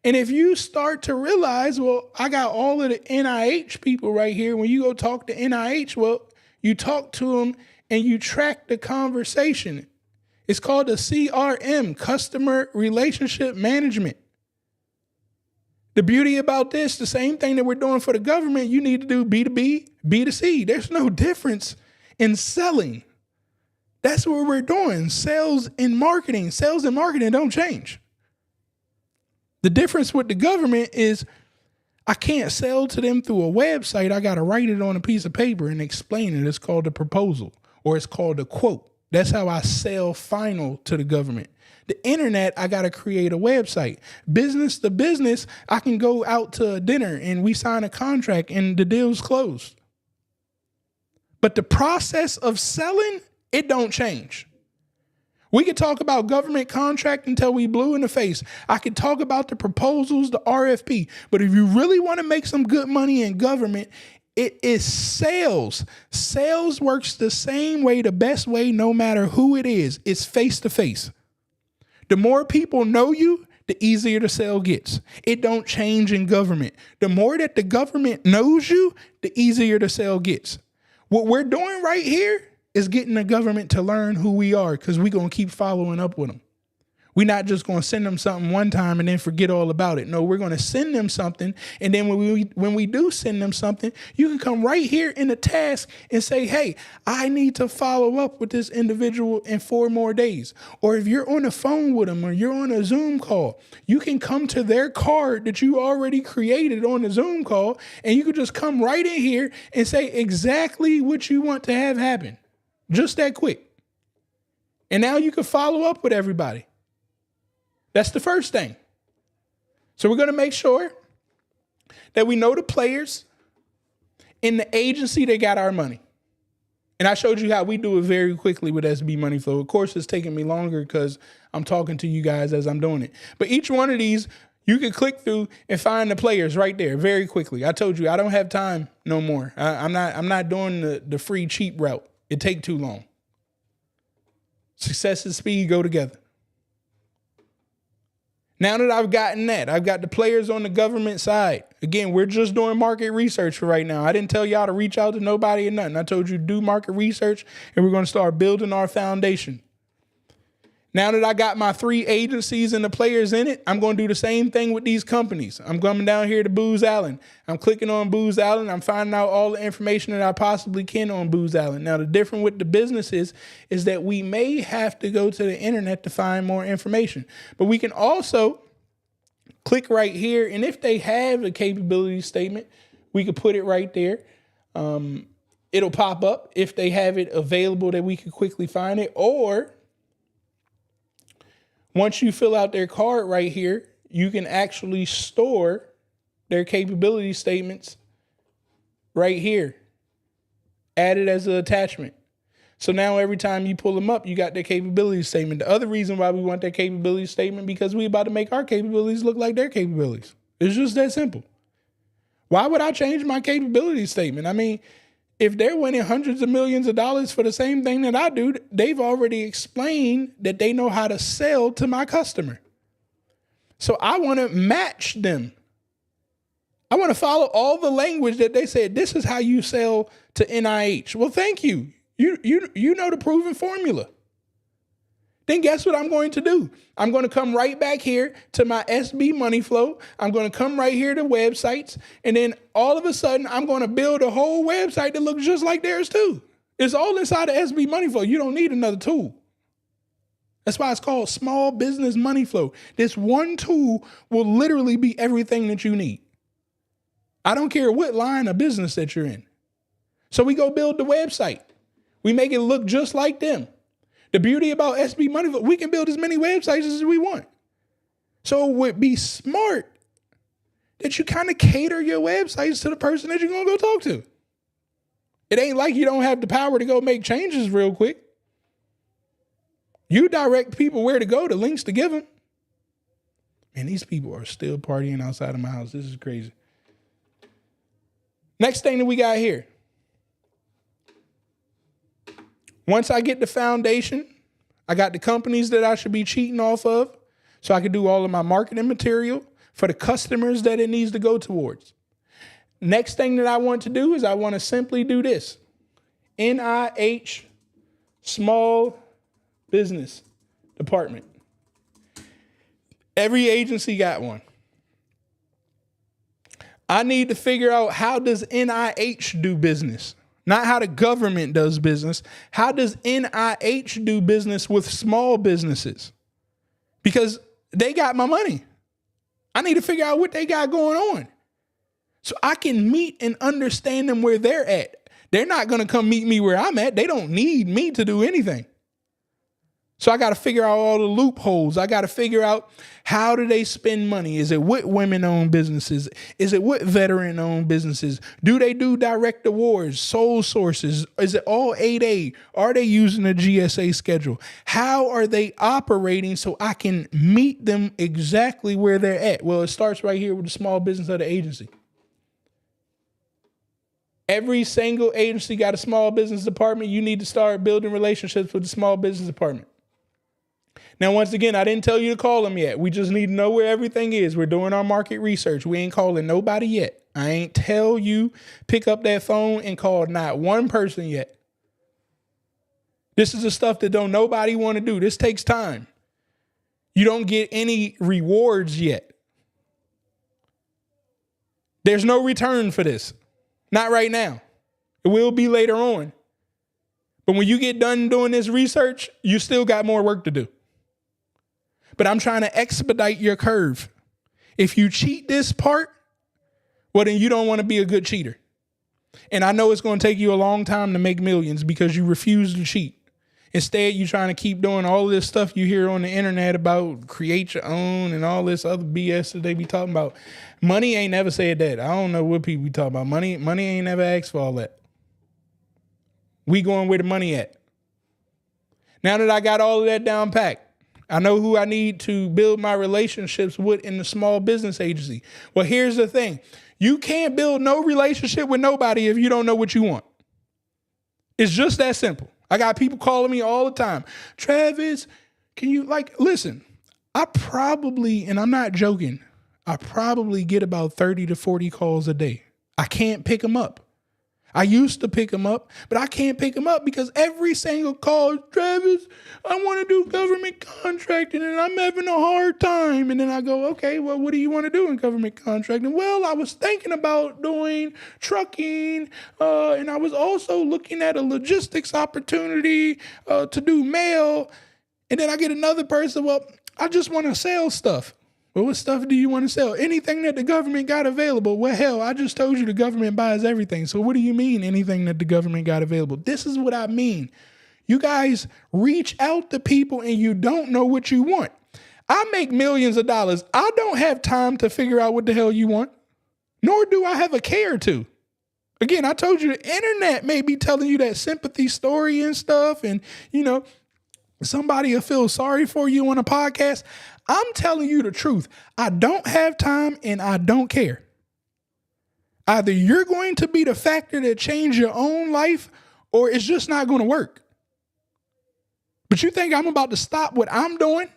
[SPEAKER 1] And if you start to realize, well, I got all of the NIH people right here. When you go talk to NIH, well, you talk to them and you track the conversation. It's called the CRM, Customer Relationship Management. The beauty about this, the same thing that we're doing for the government, you need to do B2B, B2C. There's no difference in selling. That's what we're doing. Sales and marketing. Sales and marketing don't change. The difference with the government is I can't sell to them through a website. I got to write it on a piece of paper and explain it. It's called a proposal or it's called a quote. That's how I sell final to the government. The internet, I got to create a website. Business to business, I can go out to a dinner and we sign a contract and the deal's closed. But the process of selling, it don't change. We could talk about government contract until we blue in the face. I could talk about the proposals, the RFP. But if you really want to make some good money in government, it is sales. Sales works the same way, the best way, no matter who it is. It's face to face. The more people know you, the easier the sale gets. It don't change in government. The more that the government knows you, the easier the sale gets. What we're doing right here is getting the government to learn who we are because we're going to keep following up with them. We're not just going to send them something one time and then forget all about it. No, we're going to send them something. And then when we do send them something, you can come right here in the task and say, hey, I need to follow up with this individual in 4 more days. Or if you're on the phone with them or you're on a Zoom call, you can come to their card that you already created on the Zoom call. And you can just come right in here and say exactly what you want to have happen. Just that quick. And now you can follow up with everybody. That's the first thing. So we're going to make sure that we know the players in the agency that got our money. And I showed you how we do it very quickly with SB Money Flow. Of course, it's taking me longer because I'm talking to you guys as I'm doing it. But each one of these, You can click through and find the players right there very quickly. I told you I don't have time no more. I'm not doing the free cheap route. It take too long. Success and speed go together. Now that I've gotten that, I've got the players on the government side. Again, we're just doing market research for right now. I didn't tell y'all to reach out to nobody or nothing. I told you to do market research, and we're going to start building our foundation. Now that I got my 3 agencies and the players in it, I'm going to do the same thing with these companies. I'm coming down here to Booz Allen. I'm clicking on Booz Allen. I'm finding out all the information that I possibly can on Booz Allen. Now, the difference with the businesses is that we may have to go to the internet to find more information. But we can also click right here. And if they have a capability statement, we could put it right there. It'll pop up if they have it available that we can quickly find it. Or once you fill out their card right here, you can actually store their capability statements right here. Add it as an attachment. So now every time you pull them up, you got their capability statement. The other reason why we want their capability statement, because we about to make our capabilities look like their capabilities. It's just that simple. Why would I change my capability statement? I mean, if they're winning hundreds of millions of dollars for the same thing that I do, they've already explained that they know how to sell to my customer. So I want to match them. I want to follow all the language that they said. This is how you sell to NIH. Well, thank you. You know the proven formula. Then guess what I'm going to do? I'm going to come right back here to my SB money flow. I'm going to come right here to websites. And then all of a sudden, I'm going to build a whole website that looks just like theirs too. It's all inside of SB money flow. You don't need another tool. That's why it's called small business money flow. This one tool will literally be everything that you need. I don't care what line of business that you're in. So we go build the website. We make it look just like them. The beauty about SB Money, we can build as many websites as we want. So it would be smart that you kind of cater your websites to the person that you're going to go talk to. It ain't like you don't have the power to go make changes real quick. You direct people where to go, the links to give them. Man, these people are still partying outside of my house. This is crazy. Next thing that we got here. Once I get the foundation, I got the companies that I should be cheating off of, so I can do all of my marketing material for the customers that it needs to go towards. Next thing that I want to do is I want to simply do this. NIH, Small Business Department. Every agency got one. I need to figure out, how does NIH do business? Not how the government does business. How does NIH do business with small businesses? Because they got my money. I need to figure out what they got going on so I can meet and understand them where they're at. They're not going to come meet me where I'm at. They don't need me to do anything. So I got to figure out all the loopholes. I got to figure out, how do they spend money? Is it with women-owned businesses? Is it with veteran-owned businesses? Do they do direct awards, sole sources? Is it all 8A? Are they using a GSA schedule? How are they operating so I can meet them exactly where they're at? Well, it starts right here with the small business of the agency. Every single agency got a small business department. You need to start building relationships with the small business department. Now, once again, I didn't tell you to call them yet. We just need to know where everything is. We're doing our market research. We ain't calling nobody yet. I ain't tell you pick up that phone and call not one person yet. This is the stuff that don't nobody want to do. This takes time. You don't get any rewards yet. There's no return for this. Not right now. It will be later on. But when you get done doing this research, you still got more work to do. But I'm trying to expedite your curve. If you cheat this part, well, then you don't want to be a good cheater. And I know it's going to take you a long time to make millions because you refuse to cheat. Instead, you're trying to keep doing all this stuff you hear on the internet about create your own and all this other BS that they be talking about. Money ain't never said that. I don't know what people be talking about. Money ain't never asked for all that. We going where the money at. Now that I got all of that down packed, I know who I need to build my relationships with in the small business agency. Well, here's the thing. You can't build no relationship with nobody if you don't know what you want. It's just that simple. I got people calling me all the time. Travis, can you listen, I probably, and I'm not joking, I probably get about 30 to 40 calls a day. I can't pick them up. I used to pick them up, but I can't pick them up because every single call, Travis, I want to do government contracting and I'm having a hard time. And then I go, okay, well, what do you want to do in government contracting? Well, I was thinking about doing trucking, and I was also looking at a logistics opportunity to do mail. And then I get another person, well, I just want to sell stuff. Well, what stuff do you want to sell? Anything that the government got available. Well, hell, I just told you the government buys everything. So what do you mean anything that the government got available? This is what I mean. You guys reach out to people and you don't know what you want. I make millions of dollars. I don't have time to figure out what the hell you want, nor do I have a care to. Again, I told you the internet may be telling you that sympathy story and stuff. And, somebody will feel sorry for you on a podcast. I'm telling you the truth. I don't have time and I don't care. Either you're going to be the factor that change your own life or it's just not going to work. But you think I'm about to stop what I'm doing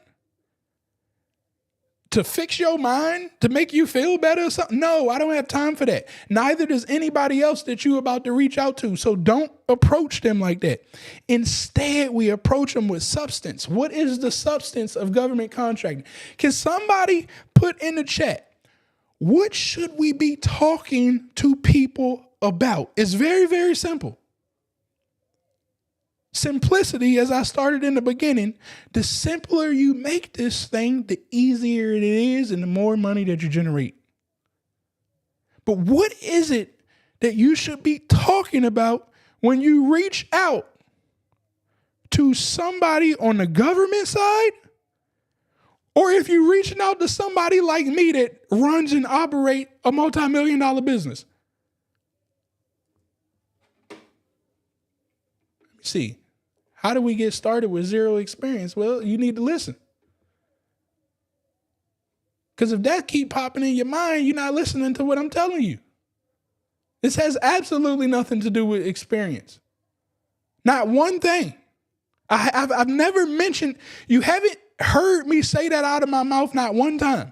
[SPEAKER 1] to fix your mind, to make you feel better or something? No, I don't have time for that. Neither does anybody else that you're about to reach out to. So don't approach them like that. Instead, we approach them with substance. What is the substance of government contracting? Can somebody put in the chat, what should we be talking to people about? It's very, very simple. Simplicity, as I started in the beginning, the simpler you make this thing, the easier it is and the more money that you generate. But what is it that you should be talking about when you reach out to somebody on the government side? Or if you're reaching out to somebody like me that runs and operates a multi-million-dollar business? Let me see. How do we get started with zero experience? Well, you need to listen. Because if that keep popping in your mind, you're not listening to what I'm telling you. This has absolutely nothing to do with experience. Not one thing. I've never mentioned, you haven't heard me say that out of my mouth not one time.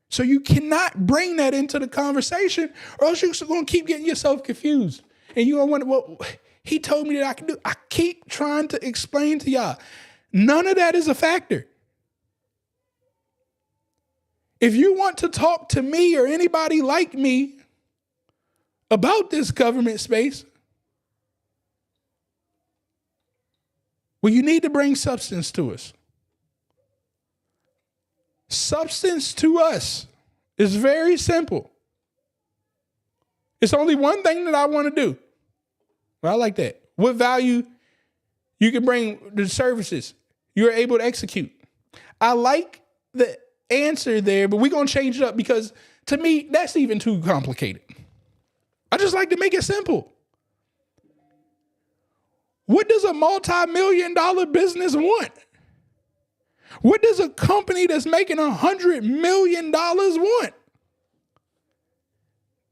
[SPEAKER 1] So you cannot bring that into the conversation or else you're going to keep getting yourself confused. And you're going to wonder, well, he told me that I can do. I keep trying to explain to y'all. None of that is a factor. If you want to talk to me or anybody like me about this government space, well, you need to bring substance to us. Substance to us is very simple. It's only one thing that I want to do. Well, I like that. What value you can bring the services you're able to execute. I like the answer there, but we're going to change it up because to me, that's even too complicated. I just like to make it simple. What does a multi-million-dollar business want? What does a company that's making $100 million want?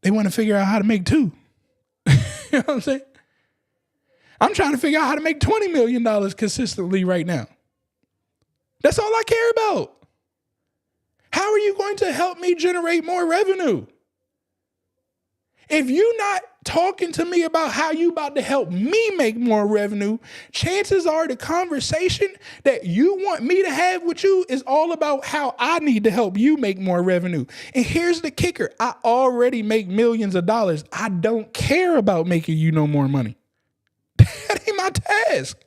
[SPEAKER 1] They want to figure out how to make two. You know what I'm saying? I'm trying to figure out how to make $20 million consistently right now. That's all I care about. How are you going to help me generate more revenue? If you're not talking to me about how you about to help me make more revenue, chances are the conversation that you want me to have with you is all about how I need to help you make more revenue. And here's the kicker. I already make millions of dollars. I don't care about making you no more money. That ain't my task.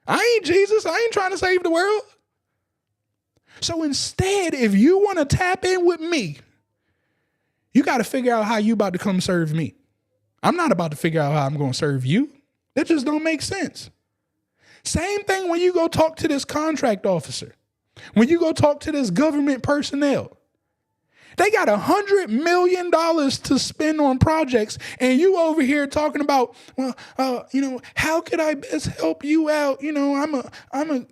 [SPEAKER 1] I ain't Jesus. I ain't trying to save the world. So instead, if you want to tap in with me, you got to figure out how you about to come serve me. I'm not about to figure out how I'm going to serve you. That just don't make sense. Same thing when you go talk to this contract officer, when you go talk to this government personnel. They got $100 million to spend on projects, and you over here talking about, well, how could I best help you out? I'm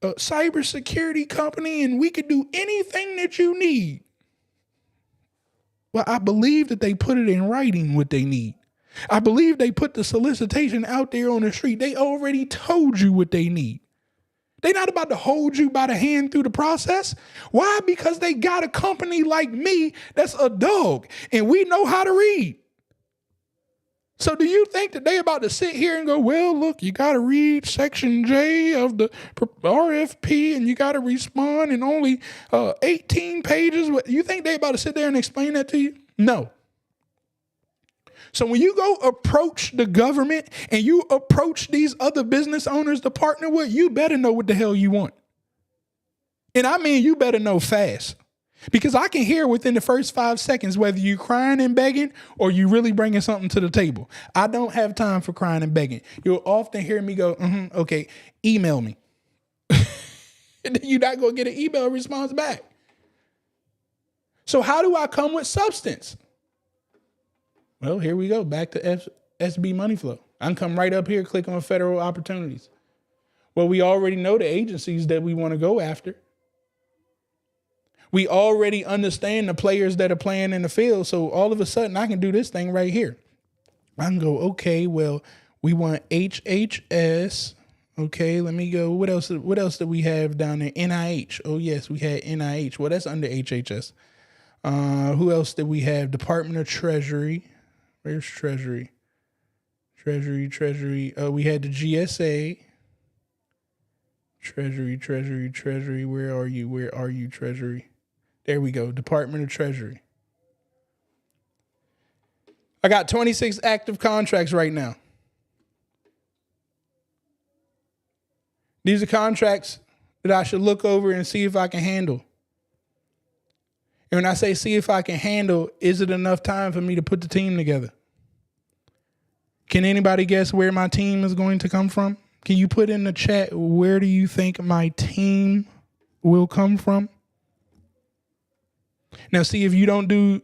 [SPEAKER 1] a cybersecurity company and we could do anything that you need. Well, I believe that they put it in writing what they need. I believe they put the solicitation out there on the street. They already told you what they need. They're not about to hold you by the hand through the process. Why? Because they got a company like me that's a dog and we know how to read. So do you think that they about to sit here and go, well, look, you got to read section J of the RFP and you got to respond in only 18 pages? You think they about to sit there and explain that to you? No. So when you go approach the government and you approach these other business owners to partner with, you better know what the hell you want. And I mean, you better know fast. Because I can hear within the first 5 seconds whether you crying and begging or you really bringing something to the table. I don't have time for crying and begging. You'll often hear me go, okay, email me. And then you're not going to get an email response back. So how do I come with substance? Well, here we go. Back to SB Money Flow. I can come right up here, click on federal opportunities. Well, we already know the agencies that we want to go after. We already understand the players that are playing in the field. So all of a sudden I can do this thing right here. I can go, okay, well, we want HHS. Okay, let me go. What else do we have down there? NIH. Oh, yes, we had NIH. Well, that's under HHS. Who else did we have? Department of Treasury. Where's Treasury? Treasury. We had the GSA. Treasury. Where are you, Treasury? There we go. Department of Treasury. I got 26 active contracts right now. These are contracts that I should look over and see if I can handle. And when I say see if I can handle, is it enough time for me to put the team together? Can anybody guess where my team is going to come from? Can you put in the chat, where do you think my team will come from? Now, see, if you don't do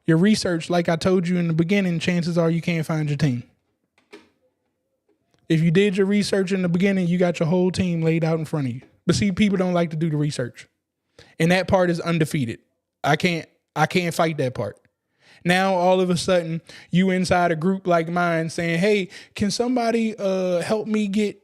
[SPEAKER 1] your research like I told you in the beginning, chances are you can't find your team. If you did your research in the beginning, you got your whole team laid out in front of you. But see, people don't like to do the research. And that part is undefeated. I can't fight that part. Now, all of a sudden, you inside a group like mine saying, hey, can somebody help me get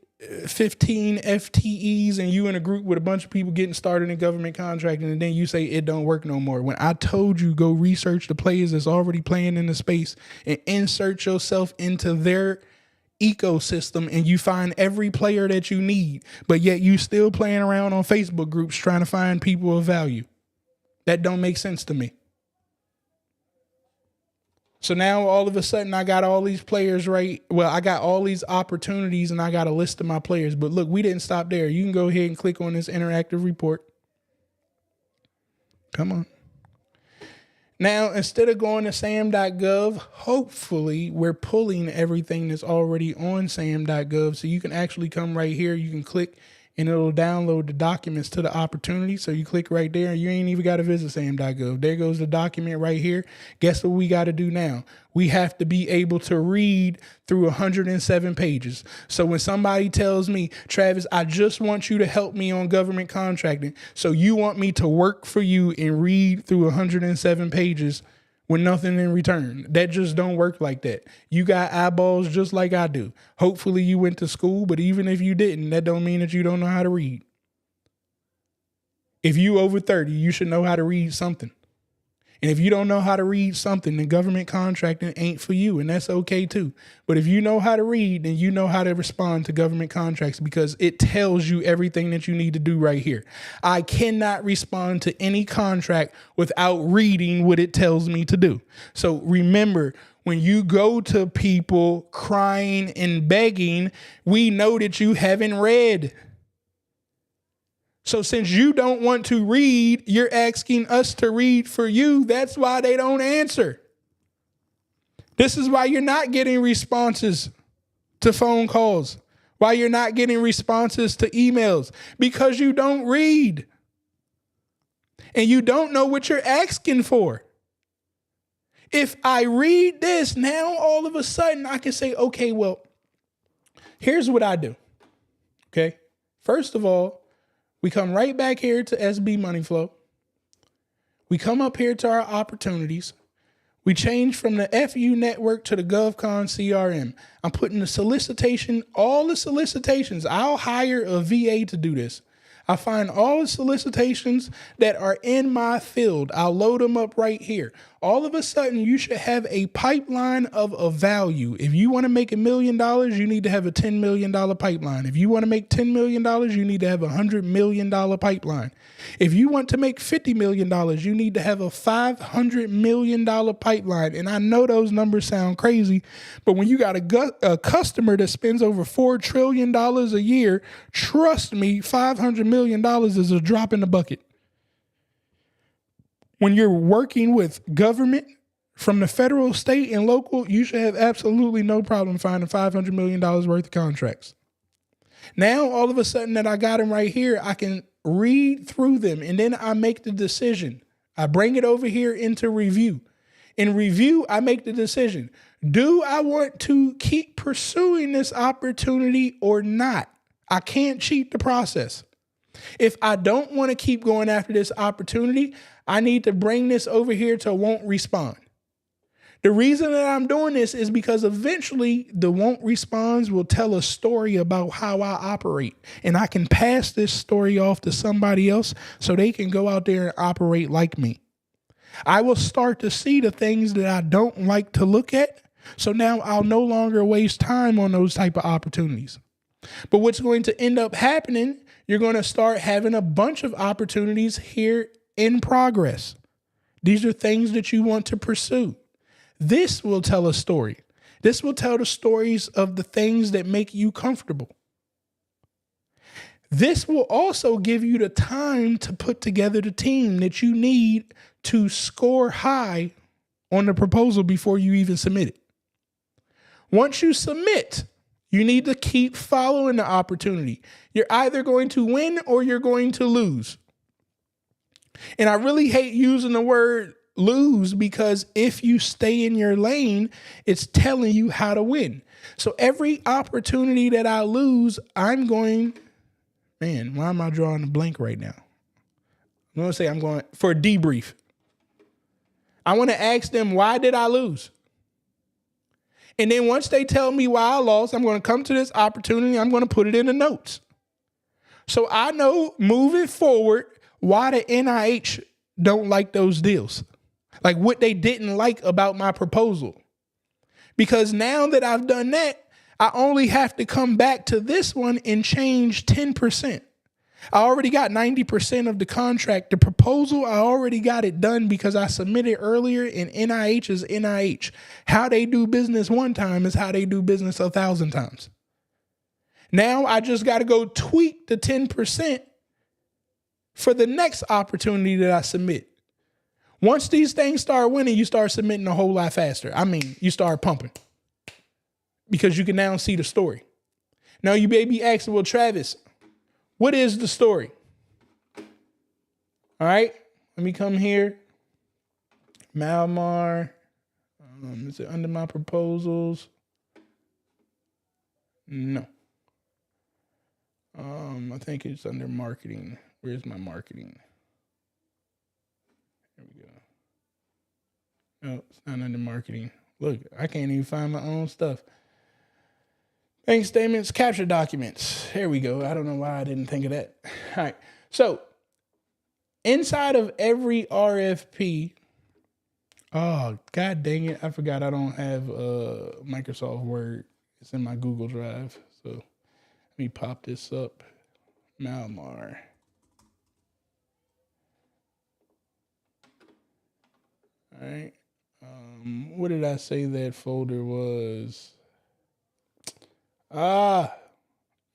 [SPEAKER 1] 15 FTEs, and you in a group with a bunch of people getting started in government contracting, and then you say it don't work no more. When I told you go research the players that's already playing in the space and insert yourself into their ecosystem, and you find every player that you need, but yet you still playing around on Facebook groups trying to find people of value. That don't make sense to me. So now all of a sudden I got all these players right. Well, I got all these opportunities and I got a list of my players. But look, we didn't stop there. You can go ahead and click on this interactive report. Come on. Now, instead of going to sam.gov, hopefully we're pulling everything that's already on sam.gov. So you can actually come right here. You can click and it'll download the documents to the opportunity. So you click right there and you ain't even got to visit sam.gov. There goes the document right here. Guess what we got to do now? We have to be able to read through 107 pages. So when somebody tells me, Travis, I just want you to help me on government contracting. So you want me to work for you and read through 107 pages with nothing in return. That just don't work like that. You got eyeballs just like I do. Hopefully you went to school, but even if you didn't, that don't mean that you don't know how to read. If you over 30, you should know how to read something. And if you don't know how to read something, then government contracting ain't for you, and that's okay too. But if you know how to read, then you know how to respond to government contracts because it tells you everything that you need to do right here. I cannot respond to any contract without reading what it tells me to do. So remember, when you go to people crying and begging, we know that you haven't read. So since you don't want to read, you're asking us to read for you. That's why they don't answer. This is why you're not getting responses to phone calls, why you're not getting responses to emails, because you don't read and you don't know what you're asking for. If I read this, now all of a sudden I can say, okay, well, here's what I do. Okay. First of all, we come right back here to SB Money Flow. We come up here to our opportunities. We change from the FU network to the GovCon CRM. I'm putting the solicitation, all the solicitations. I'll hire a VA to do this. I find all the solicitations that are in my field. I'll load them up right here. All of a sudden, you should have a pipeline of a value. If you want to make $1 million, you need to have a $10 million pipeline. If you want to make $10 million, you need to have a $100 million pipeline. If you want to make $50 million, you need to have a $500 million pipeline. And I know those numbers sound crazy, but when you got a customer that spends over $4 trillion a year, trust me, $500 million is a drop in the bucket. When you're working with government from the federal, state, and local, you should have absolutely no problem finding $500 million worth of contracts. Now, all of a sudden that I got them right here, I can read through them, and then I make the decision. I bring it over here into review. In review, I make the decision. Do I want to keep pursuing this opportunity or not? I can't cheat the process. If I don't want to keep going after this opportunity, I need to bring this over here to won't respond. The reason that I'm doing this is because eventually the won't responds will tell a story about how I operate. And I can pass this story off to somebody else so they can go out there and operate like me. I will start to see the things that I don't like to look at. So now I'll no longer waste time on those type of opportunities. But what's going to end up happening, you're going to start having a bunch of opportunities here in progress. These are things that you want to pursue. This will tell a story. This will tell the stories of the things that make you comfortable. This will also give you the time to put together the team that you need to score high on the proposal before you even submit it. Once you submit, you need to keep following the opportunity. You're either going to win or you're going to lose. And I really hate using the word lose because if you stay in your lane, it's telling you how to win. So every opportunity that I lose, why am I drawing a blank right now? I'm going to say I'm going for a debrief. I want to ask them, why did I lose? And then once they tell me why I lost, I'm going to come to this opportunity. I'm going to put it in the notes. So I know moving forward why the NIH don't like those deals. Like what they didn't like about my proposal. Because now that I've done that, I only have to come back to this one and change 10%. I already got 90% of the contract. The proposal, I already got it done because I submitted earlier, and NIH is NIH. How they do business one time is how they do business 1,000 times. Now I just got to go tweak the 10% for the next opportunity that I submit. Once these things start winning, you start submitting a whole lot faster. You start pumping because you can now see the story. Now you may be asking, well, Travis, what is the story? All right, let me come here. Malmar, is it under my proposals? No. I think it's under marketing. Where's my marketing? Here we go. No, it's not under marketing. Look, I can't even find my own stuff. Bank statements, capture documents. Here we go. I don't know why I didn't think of that. All right. So inside of every RFP, oh, God dang it. I forgot I don't have Microsoft Word. It's in my Google Drive. So let me pop this up. Malmar. All right. What did I say that folder was? You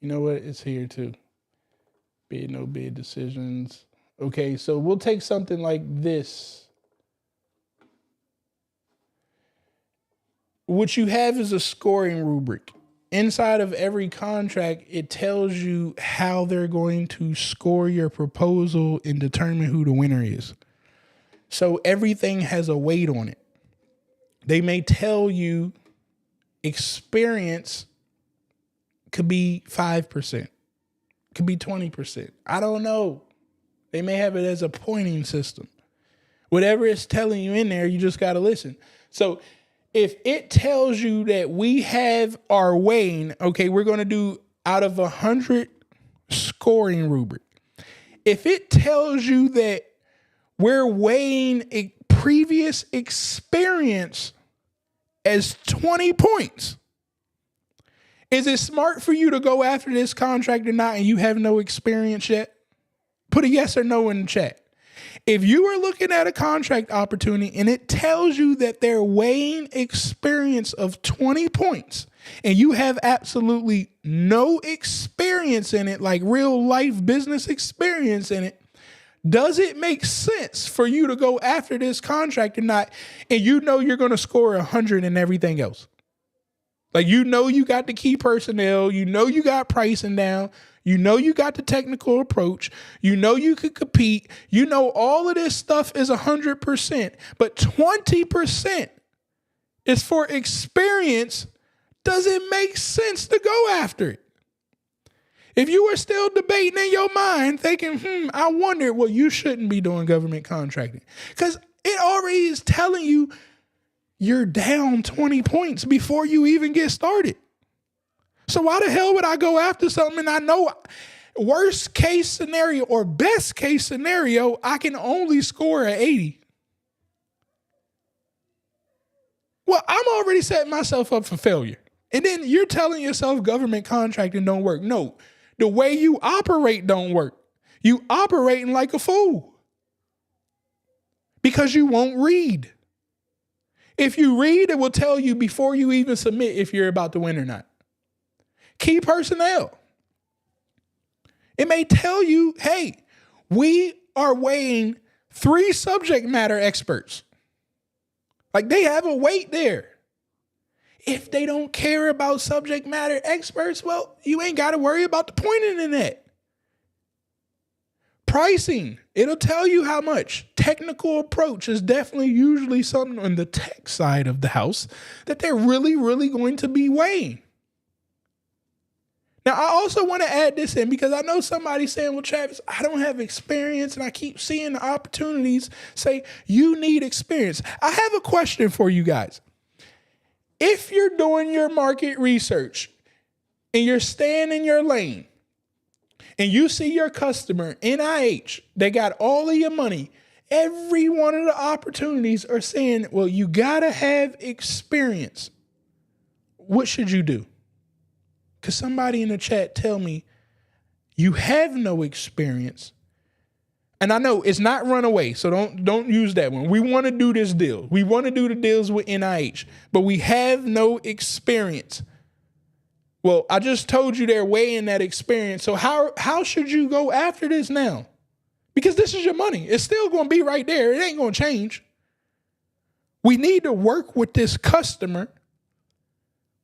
[SPEAKER 1] know what? It's here too. Bid, no bid decisions. Okay, so we'll take something like this. What you have is a scoring rubric. Inside of every contract, it tells you how they're going to score your proposal and determine who the winner is. So everything has a weight on it. They may tell you experience could be 5%, Could be 20%. I don't know. They may have it as a pointing system. Whatever it's telling you in there, you just got to listen. So if it tells you that we have our weighing, okay, we're going to do out of 100 scoring rubric. If it tells you that we're weighing a previous experience as 20 points, is it smart for you to go after this contract or not and you have no experience yet? Put a yes or no in the chat. If you are looking at a contract opportunity and it tells you that they're weighing experience of 20 points and you have absolutely no experience in it, like real life business experience in it, does it make sense for you to go after this contract or not? And you know you're going to score 100 and everything else. Like, you know, you got the key personnel, you know, you got pricing down, you know, you got the technical approach, you know, you could compete, you know, all of this stuff is 100%, but 20% is for experience. Does it make sense to go after it? If you are still debating in your mind thinking, I wonder, well, you shouldn't be doing government contracting because it already is telling you you're down 20 points before you even get started. So why the hell would I go after something and I know worst case scenario or best case scenario, I can only score an 80? Well, I'm already setting myself up for failure. And then you're telling yourself government contracting don't work. No, the way you operate don't work. You operating like a fool because you won't read. If you read, it will tell you before you even submit if you're about to win or not. Key personnel. It may tell you, hey, we are weighing 3 subject matter experts. Like, they have a weight there. If they don't care about subject matter experts, well, you ain't got to worry about the pointing in that. Pricing, it'll tell you how much. Technical approach is definitely usually something on the tech side of the house that they're really, really going to be weighing. Now, I also want to add this in because I know somebody's saying, well, Travis, I don't have experience, and I keep seeing the opportunities say you need experience. I have a question for you guys. If you're doing your market research and you're staying in your lane and you see your customer, NIH, they got all of your money, every one of the opportunities are saying, well, you got to have experience. What should you do? Because somebody in the chat tell me you have no experience. And I know it's not run away, so don't use that one. We want to do this deal. We want to do the deals with NIH, but we have no experience. Well, I just told you they're weighing that experience. So how should you go after this now? Because this is your money. It's still going to be right there. It ain't going to change. We need to work with this customer,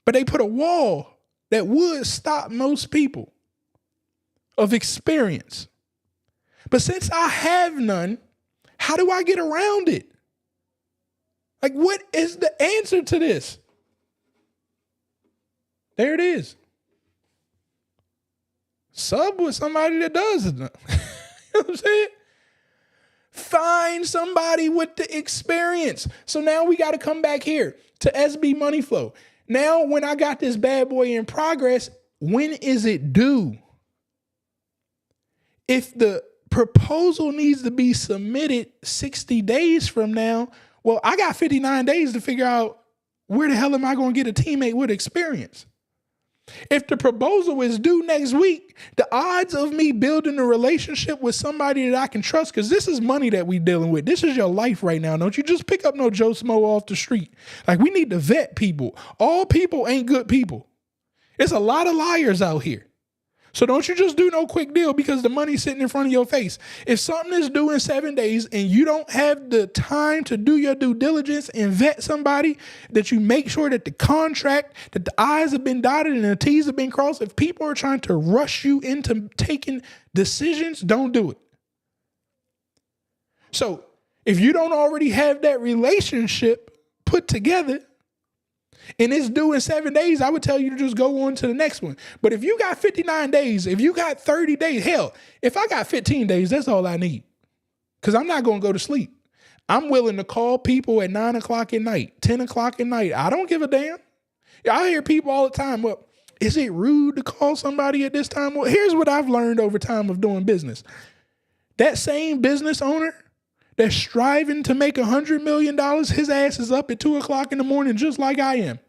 [SPEAKER 1] but they put a wall that would stop most people of experience. But since I have none, how do I get around it? Like, what is the answer to this? There it is. Sub with somebody that does it. You know what I'm saying? Find somebody with the experience. So now we got to come back here to SB Money Flow. Now, when I got this bad boy in progress, when is it due? If the proposal needs to be submitted 60 days from now, well, I got 59 days to figure out where the hell am I going to get a teammate with experience? If the proposal is due next week, the odds of me building a relationship with somebody that I can trust, because this is money that we dealing with. This is your life right now. Don't you just pick up no Joe Smo off the street. Like, we need to vet people. All people ain't good people. There's a lot of liars out here. So don't you just do no quick deal because the money's sitting in front of your face. If something is due in 7 days and you don't have the time to do your due diligence and vet somebody, that you make sure that the contract, that the I's have been dotted and the T's have been crossed. If people are trying to rush you into taking decisions, don't do it. So if you don't already have that relationship put together, and it's due in 7 days, I would tell you to just go on to the next one. But if you got 59 days, if you got 30 days, hell, if I got 15 days, that's all I need. Because I'm not going to go to sleep. I'm willing to call people at 9 o'clock at night, 10 o'clock at night. I don't give a damn. I hear people all the time, well, is it rude to call somebody at this time? Well, here's what I've learned over time of doing business. That same business owner that's striving to make $100 million, his ass is up at 2 o'clock in the morning just like I am.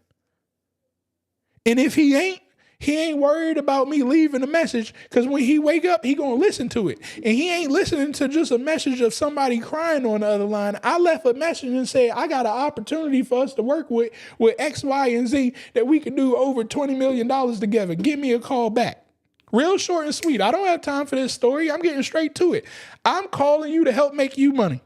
[SPEAKER 1] And if he ain't worried about me leaving a message, because when he wake up, he gonna listen to it. And he ain't listening to just a message of somebody crying on the other line. I left a message and said, I got an opportunity for us to work with X, Y, and Z that we could do over $20 million together. Give me a call back. Real short and sweet. I don't have time for this story. I'm getting straight to it. I'm calling you to help make you money.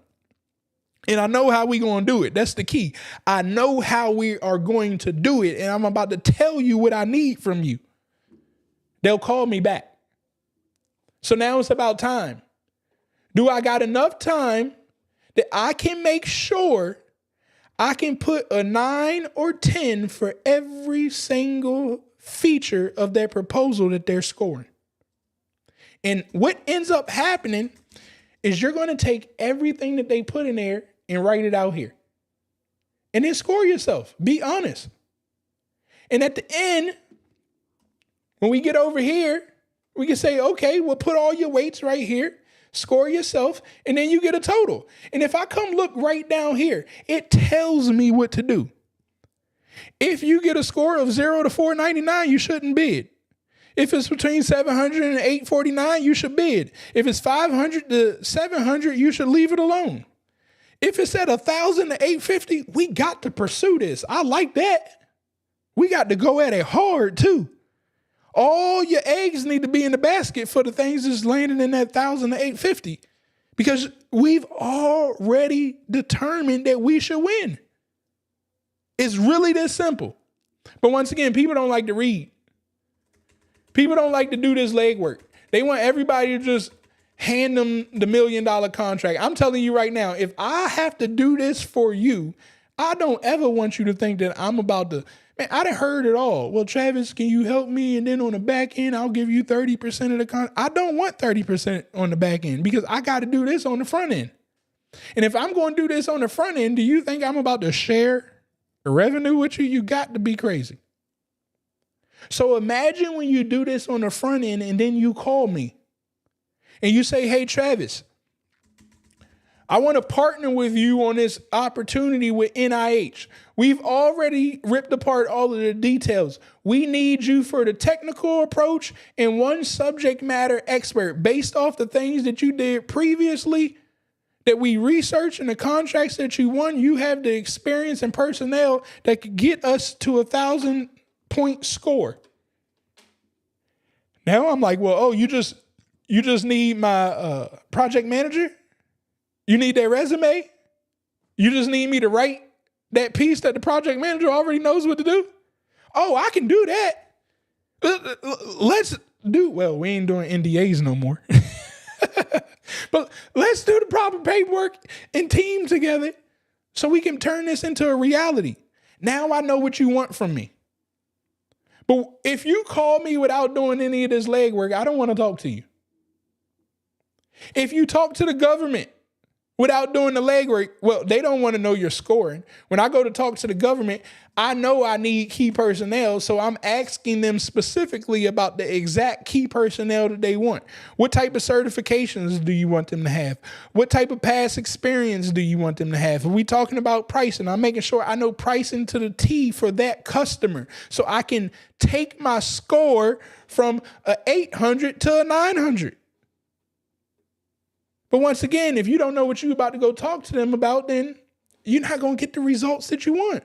[SPEAKER 1] And I know how we going to do it. That's the key. I know how we are going to do it. And I'm about to tell you what I need from you. They'll call me back. So now it's about time. Do I got enough time that I can make sure I can put a 9 or 10 for every single feature of their proposal that they're scoring? And what ends up happening is you're going to take everything that they put in there and write it out here. And then score yourself. Be honest. And at the end, when we get over here, we can say, okay, we'll put all your weights right here, score yourself, and then you get a total. And if I come look right down here, it tells me what to do. If you get a score of 0 to 499, you shouldn't bid. If it's between 700 and 849, you should bid. If it's 500 to 700, you should leave it alone. If it's at 1,000 to 850, we got to pursue this. I like that. We got to go at it hard too. All your eggs need to be in the basket for the things that's landing in that 1,000 to 850, because we've already determined that we should win. It's really this simple. But once again, people don't like to read. People don't like to do this legwork. They want everybody to just hand them the $1 million contract. I'm telling you right now, if I have to do this for you, I don't ever want you to think that I'm about to, man, I done heard it all. Well, Travis, can you help me? And then on the back end, I'll give you 30% of the contract. I don't want 30% on the back end because I got to do this on the front end. And if I'm going to do this on the front end, do you think I'm about to share the revenue with you? You got to be crazy. So imagine when you do this on the front end and then you call me and you say, hey, Travis, I want to partner with you on this opportunity with NIH. We've already ripped apart all of the details. We need you for the technical approach and one subject matter expert based off the things that you did previously that we researched and the contracts that you won. You have the experience and personnel that could get us to 1,000-point score. Now I'm like, well, oh, you just need my project manager? You need their resume? You just need me to write that piece that the project manager already knows what to do? Oh, I can do that. Let's do, well, we ain't doing NDAs no more. But let's do the proper paperwork and team together so we can turn this into a reality. Now I know what you want from me. But if you call me without doing any of this legwork, I don't want to talk to you. If you talk to the government without doing the legwork, well, they don't want to know your scoring. When I go to talk to the government, I know I need key personnel, so I'm asking them specifically about the exact key personnel that they want. What type of certifications do you want them to have? What type of past experience do you want them to have? Are we talking about pricing? I'm making sure I know pricing to the T for that customer so I can take my score from a 800 to a 900. But once again, if you don't know what you're about to go talk to them about, then you're not going to get the results that you want.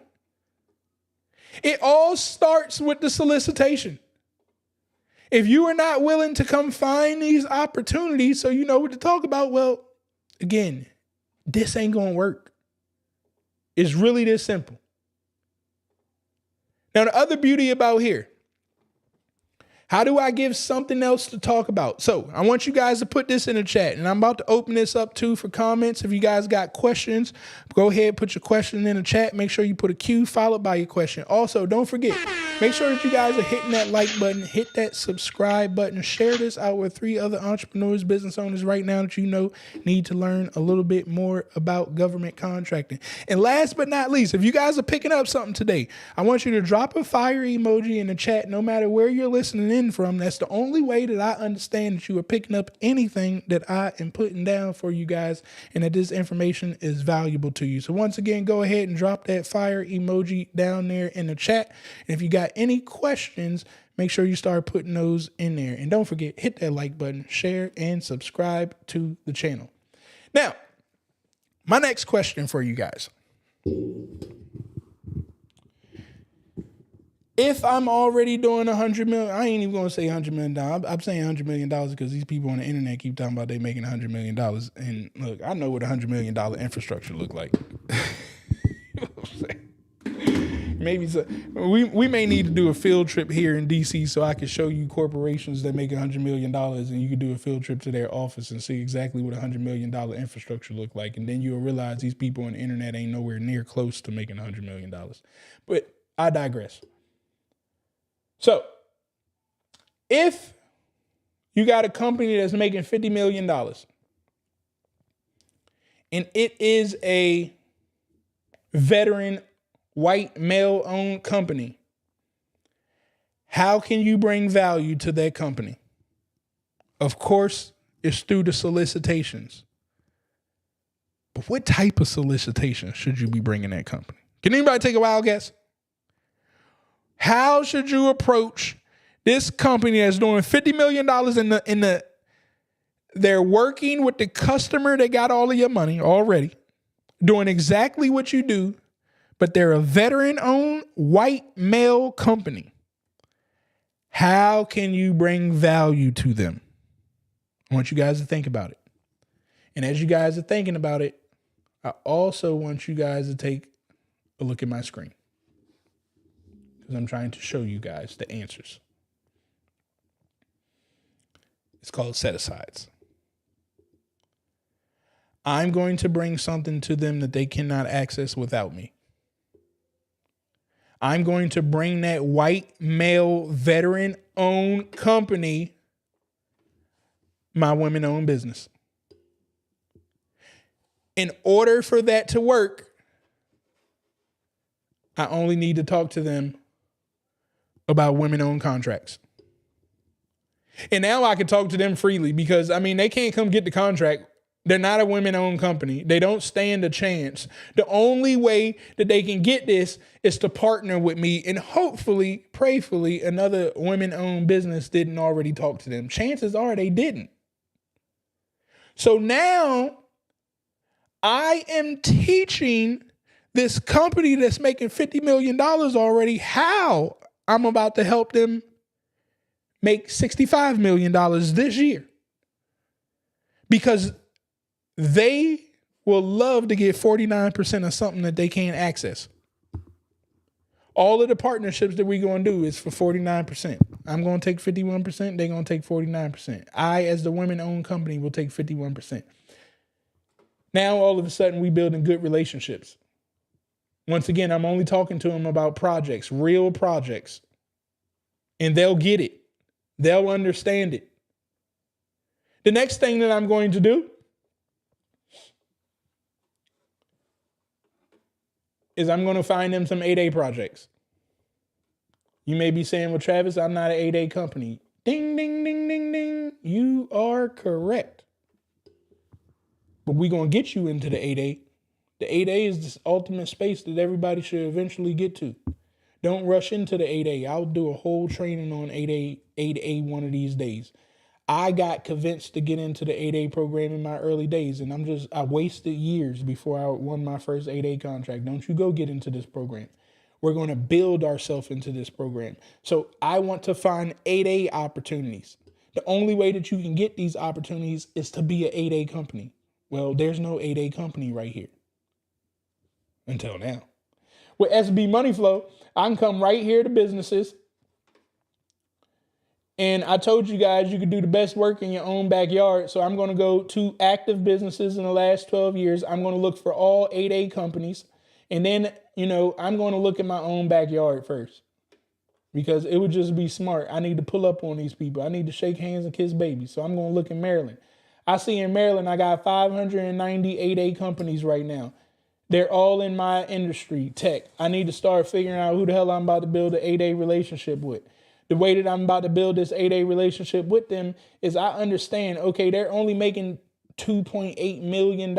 [SPEAKER 1] It all starts with the solicitation. If you are not willing to come find these opportunities so you know what to talk about, well, again, this ain't going to work. It's really this simple. Now, the other beauty about here, How do I give something else to talk about? So I want you guys to put this in the chat, and I'm about to open this up too for comments. If you guys got questions, go ahead, put your question in the chat. Make sure you put a Q followed by your question. Also, don't forget, make sure that you guys are hitting that like button, hit that subscribe button, share this out with 3 other entrepreneurs, business owners right now that you know need to learn a little bit more about government contracting. And last but not least, if you guys are picking up something today, I want you to drop a fire emoji in the chat no matter where you're listening in from. That's the only way that I understand that you are picking up anything that I am putting down for you guys and that this information is valuable to you. So once again, go ahead and drop that fire emoji down there in the chat. And if you got any questions, make sure you start putting those in there. And don't forget, hit that like button, share, and subscribe to the channel. Now, my next question for you guys. If I'm already doing $100 million, I ain't even going to say $100 million. I'm saying $100 million because these people on the internet keep talking about they making $100 million. And look, I know what $100 million infrastructure look like. You know what I'm saying? Maybe so. We may need to do a field trip here in DC so I can show you corporations that make $100 million and you can do a field trip to their office and see exactly what $100 million infrastructure look like. And then you'll realize these people on the internet ain't nowhere near close to making $100 million. But I digress. So, if you got a company that's making $50 million and it is a veteran white male owned company, how can you bring value to that company? Of course, it's through the solicitations. But what type of solicitation should you be bringing that company? Can anybody take a wild guess? How should you approach this company that's doing $50 million they're working with the customer that got all of your money already, doing exactly what you do, but they're a veteran-owned white male company. How can you bring value to them? I want you guys to think about it. And as you guys are thinking about it, I also want you guys to take a look at my screen. I'm trying to show you guys the answers. It's called set-asides. I'm going to bring something to them that they cannot access without me. I'm going to bring that white male veteran-owned company my women-owned business. In order for that to work, I only need to talk to them about women-owned contracts. And now I can talk to them freely because, they can't come get the contract. They're not a women-owned company. They don't stand a chance. The only way that they can get this is to partner with me, and hopefully, prayfully, another women-owned business didn't already talk to them. Chances are they didn't. So now I am teaching this company that's making $50 million already how I'm about to help them make $65 million this year. Because they will love to get 49% of something that they can't access. All of the partnerships that we're going to do is for 49%. I'm going to take 51%. They're going to take 49%. I, as the women-owned company, will take 51%. Now, all of a sudden, we building good relationships. Once again, I'm only talking to them about projects, real projects. And they'll get it. They'll understand it. The next thing that I'm going to do is I'm going to find them some 8A projects. You may be saying, well, Travis, I'm not an 8A company. Ding, ding, ding, ding, ding. You are correct. But we're going to get you into the 8A. The 8A is this ultimate space that everybody should eventually get to. Don't rush into the 8A. I'll do a whole training on 8A one of these days. I got convinced to get into the 8A program in my early days, and I wasted years before I won my first 8A contract. Don't you go get into this program. We're going to build ourselves into this program. So I want to find 8A opportunities. The only way that you can get these opportunities is to be an 8A company. Well, there's no 8A company right here. Until now. With SB Money Flow, I can come right here to businesses And I told you guys you could do the best work in your own backyard. So I'm going to go to active businesses in the last 12 years. I'm going to look for all 8A companies. And then, I'm going to look at my own backyard first, because it would just be smart. I need to pull up on these people. I need to shake hands and kiss babies. So I'm going to look in Maryland. I see in Maryland, I got 590 8A companies right now. They're all in my industry, tech. I need to start figuring out who the hell I'm about to build an 8A relationship with. The way that I'm about to build this 8A relationship with them is I understand, okay, they're only making $2.8 million.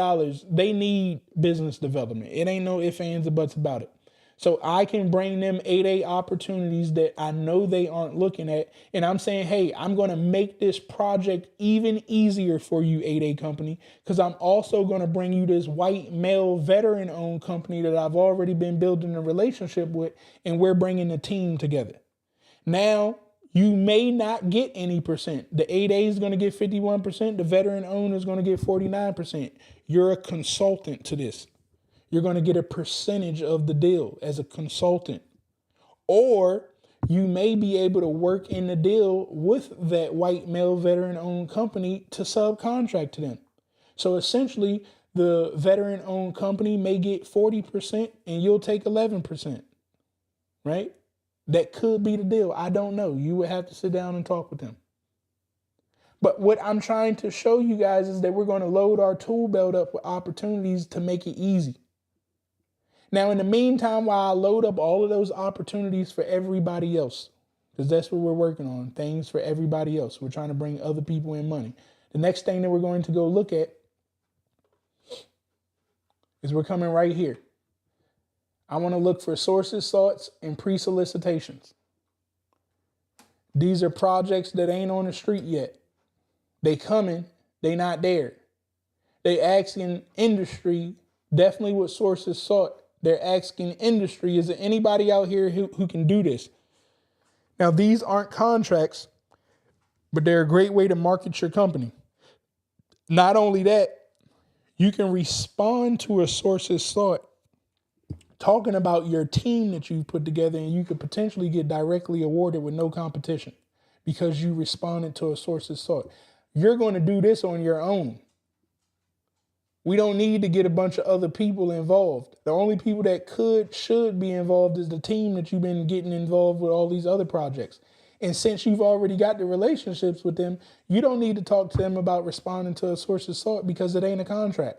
[SPEAKER 1] They need business development. It ain't no ifs, ands, or buts about it. So I can bring them 8A opportunities that I know they aren't looking at. And I'm saying, hey, I'm going to make this project even easier for you, 8A company, because I'm also going to bring you this white male veteran owned company that I've already been building a relationship with, and we're bringing a team together. Now, you may not get any percent. The 8A is going to get 51%. The veteran owner is going to get 49%. You're a consultant to this. You're going to get a percentage of the deal as a consultant. Or you may be able to work in the deal with that white male veteran owned company to subcontract to them. So essentially, the veteran owned company may get 40% and you'll take 11%, right? That could be the deal. I don't know. You would have to sit down and talk with them. But what I'm trying to show you guys is that we're going to load our tool belt up with opportunities to make it easy. Now, in the meantime, while I load up all of those opportunities for everybody else, because that's what we're working on, things for everybody else. We're trying to bring other people in money. The next thing that we're going to go look at is we're coming right here. I want to look for sources, thoughts, and pre-solicitations. These are projects that ain't on the street yet. They coming, they not there. They asking industry, definitely with sources sought. They're asking industry, is there anybody out here who can do this? Now, these aren't contracts, but they're a great way to market your company. Not only that, you can respond to a source's thought talking about your team that you've put together, and you could potentially get directly awarded with no competition because you responded to a source's thought. You're going to do this on your own. We don't need to get a bunch of other people involved. The only people that should be involved is the team that you've been getting involved with all these other projects. And since you've already got the relationships with them, you don't need to talk to them about responding to a source's thought because it ain't a contract.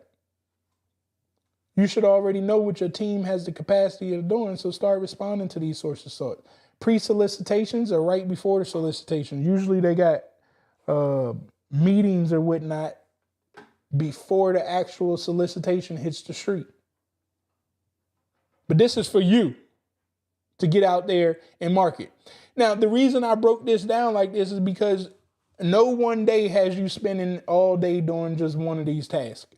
[SPEAKER 1] You should already know what your team has the capacity of doing, so start responding to these sources thought. Pre-solicitations are right before the solicitation. Usually they got meetings or whatnot before the actual solicitation hits the street. But this is for you to get out there and market. Now, the reason I broke this down like this is because no one day has you spending all day doing just one of these tasks.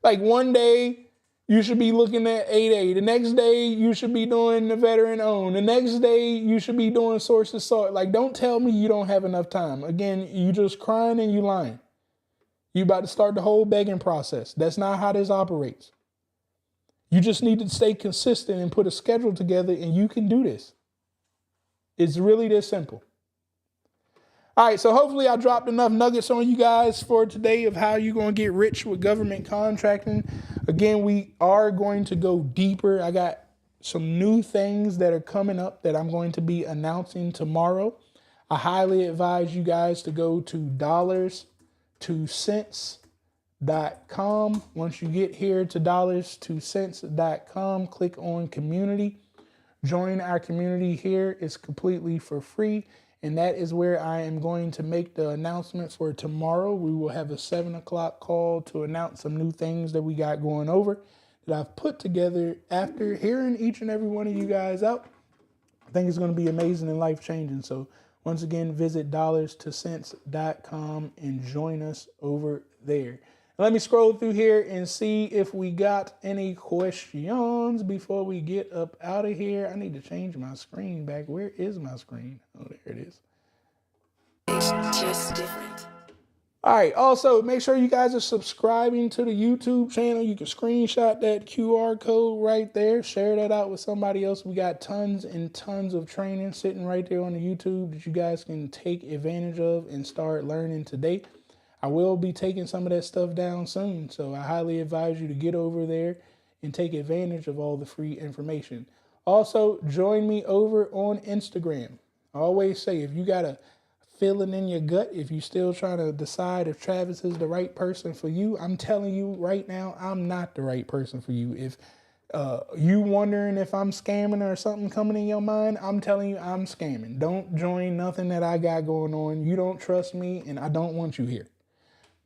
[SPEAKER 1] Like one day you should be looking at 8A. The next day you should be doing the veteran owned. The next day you should be doing sources sought. Like, don't tell me you don't have enough time. Again, you just crying and you lying. You about to start the whole begging process. That's not how this operates. You just need to stay consistent and put a schedule together, and you can do this. It's really this simple. All right, so hopefully I dropped enough nuggets on you guys for today of how you're going to get rich with government contracting. Again, we are going to go deeper. I got some new things that are coming up that I'm going to be announcing tomorrow. I highly advise you guys to go to $2cents.com. Once you get here to $2cents.com, click on community. Join our community here. It's completely for free. And that is where I am going to make the announcement for tomorrow. We will have a 7 o'clock call to announce some new things that we got going over that I've put together after hearing each and every one of you guys out. I think it's going to be amazing and life-changing. So once again, visit $2cents.com and join us over there. Let me scroll through here and see if we got any questions before we get up out of here. I need to change my screen back. Where is my screen? Oh, there it is.
[SPEAKER 3] It's just different.
[SPEAKER 1] All right. Also, make sure you guys are subscribing to the YouTube channel. You can screenshot that QR code right there. Share that out with somebody else. We got tons and tons of training sitting right there on the YouTube that you guys can take advantage of and start learning today. I will be taking some of that stuff down soon, so I highly advise you to get over there and take advantage of all the free information. Also, join me over on Instagram. I always say, if you got a feeling in your gut, if you're still trying to decide if Travis is the right person for you, I'm telling you right now, I'm not the right person for you. If you wondering if I'm scamming or something coming in your mind, I'm telling you I'm scamming. Don't join nothing that I got going on. You don't trust me, and I don't want you here.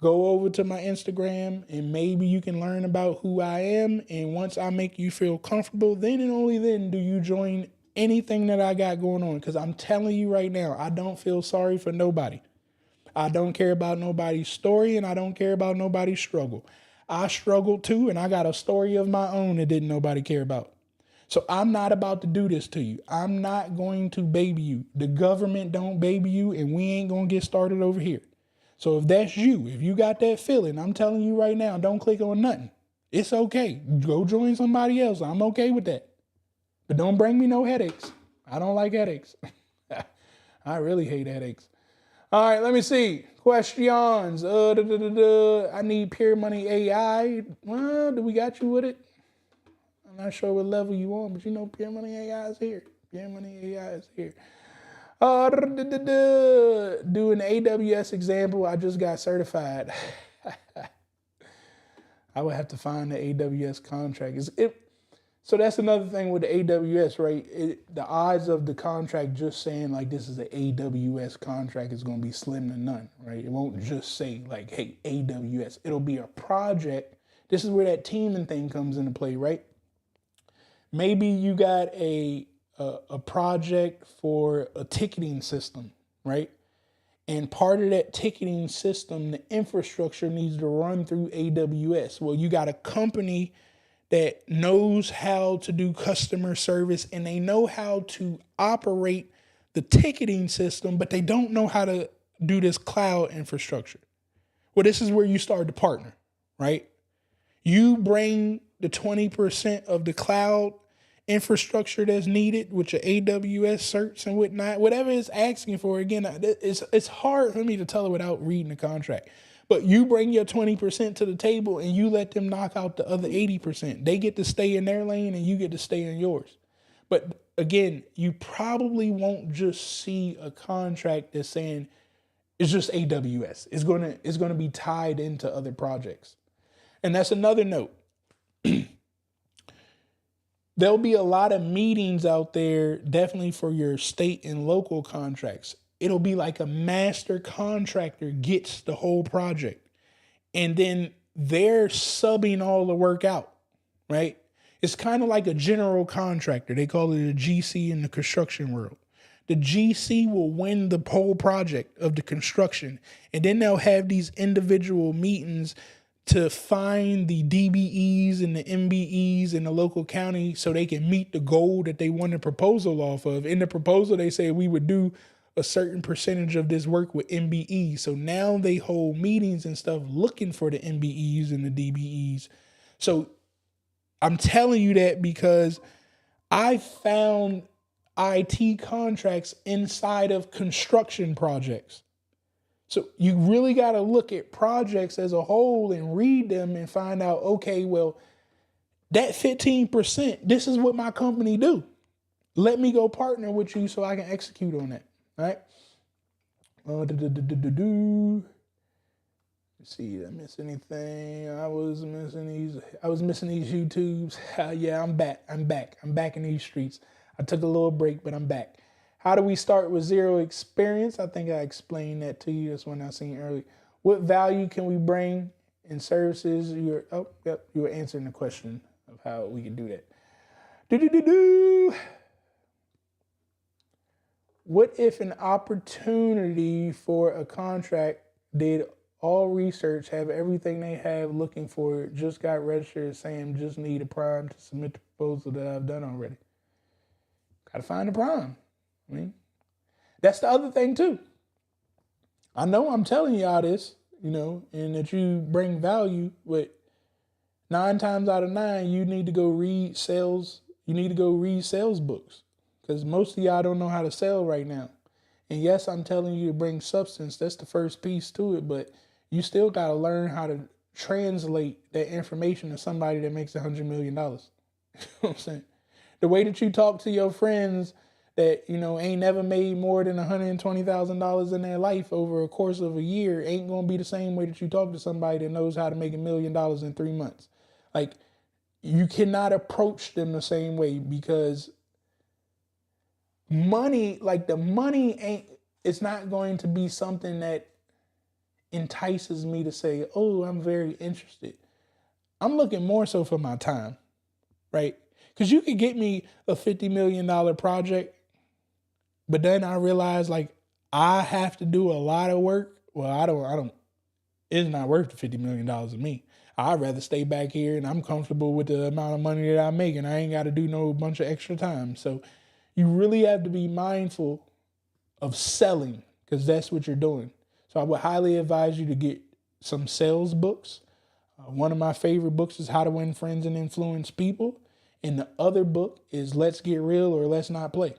[SPEAKER 1] Go over to my Instagram and maybe you can learn about who I am. And once I make you feel comfortable, then and only then do you join anything that I got going on. Because I'm telling you right now, I don't feel sorry for nobody. I don't care about nobody's story and I don't care about nobody's struggle. I struggled too, and I got a story of my own that didn't nobody care about. So I'm not about to do this to you. I'm not going to baby you. The government don't baby you, and we ain't going to get started over here. So if that's you, if you got that feeling, I'm telling you right now, don't click on nothing. It's okay. Go join somebody else. I'm okay with that. But don't bring me no headaches. I don't like headaches. I really hate headaches. All right, let me see. Questions. I need Pure Money AI. Well, do we got you with it? I'm not sure what level you on, but you know Pure Money AI is here. Pure Money AI is here. Do an AWS example. I just got certified. I would have to find the AWS contract. So that's another thing with the AWS, right? The odds of the contract just saying like this is an AWS contract is going to be slim to none, right? It won't just say like, hey, AWS. It'll be a project. This is where that teaming thing comes into play, right? Maybe you got a project for a ticketing system, right? And part of that ticketing system, the infrastructure needs to run through AWS. Well, you got a company that knows how to do customer service and they know how to operate the ticketing system, but they don't know how to do this cloud infrastructure. Well, this is where you start to partner, right? You bring the 20% of the cloud infrastructure that's needed with your AWS certs and whatnot, whatever it's asking for. Again, it's hard for me to tell it without reading the contract. But you bring your 20% to the table and you let them knock out the other 80%. They get to stay in their lane and you get to stay in yours. But again, you probably won't just see a contract that's saying it's just AWS. It's gonna be tied into other projects. And that's another note. There'll be a lot of meetings out there, definitely for your state and local contracts. It'll be like a master contractor gets the whole project and then they're subbing all the work out, right? It's kind of like a general contractor. They call it a GC in the construction world. The GC will win the whole project of the construction, and then they'll have these individual meetings to find the DBEs and the MBEs in the local county so they can meet the goal that they won the proposal off of. In the proposal, they say we would do a certain percentage of this work with MBEs. So now they hold meetings and stuff looking for the MBEs and the DBEs. So I'm telling you that because I found IT contracts inside of construction projects. So you really got to look at projects as a whole and read them and find out, okay, well, that 15%, this is what my company do. Let me go partner with you so I can execute on that, right? Let's see, did I miss anything? I was missing these YouTubes. Yeah, I'm back. I'm back in these streets. I took a little break, but I'm back. How do we start with zero experience? I think I explained that to you. That's one I seen earlier. What value can we bring in services? You were answering the question of how we can do that. What if an opportunity for a contract did all research, have everything they have looking for it, just got registered saying just need a prime to submit the proposal that I've done already? Got to find a prime. I mean, that's the other thing too. I know I'm telling y'all this. and that you bring value. But 9 times out of 9, you need to go read sales. You need to go read sales books, because most of y'all don't know how to sell right now. And yes, I'm telling you to bring substance. That's the first piece to it. But you still got to learn how to translate that information to somebody that makes $100 million. You know what I'm saying? The way that you talk to your friends that, ain't never made more than $120,000 in their life over a course of a year ain't going to be the same way that you talk to somebody that knows how to make $1 million in 3 months. Like, you cannot approach them the same way, because money, it's not going to be something that entices me to say, oh, I'm very interested. I'm looking more so for my time, right? Because you could get me a $50 million project, but then I realize, I have to do a lot of work. Well, it's not worth the $50 million to me. I'd rather stay back here and I'm comfortable with the amount of money that I make, and I ain't got to do no bunch of extra time. So you really have to be mindful of selling, because that's what you're doing. So I would highly advise you to get some sales books. One of my favorite books is How to Win Friends and Influence People. And the other book is Let's Get Real or Let's Not Play.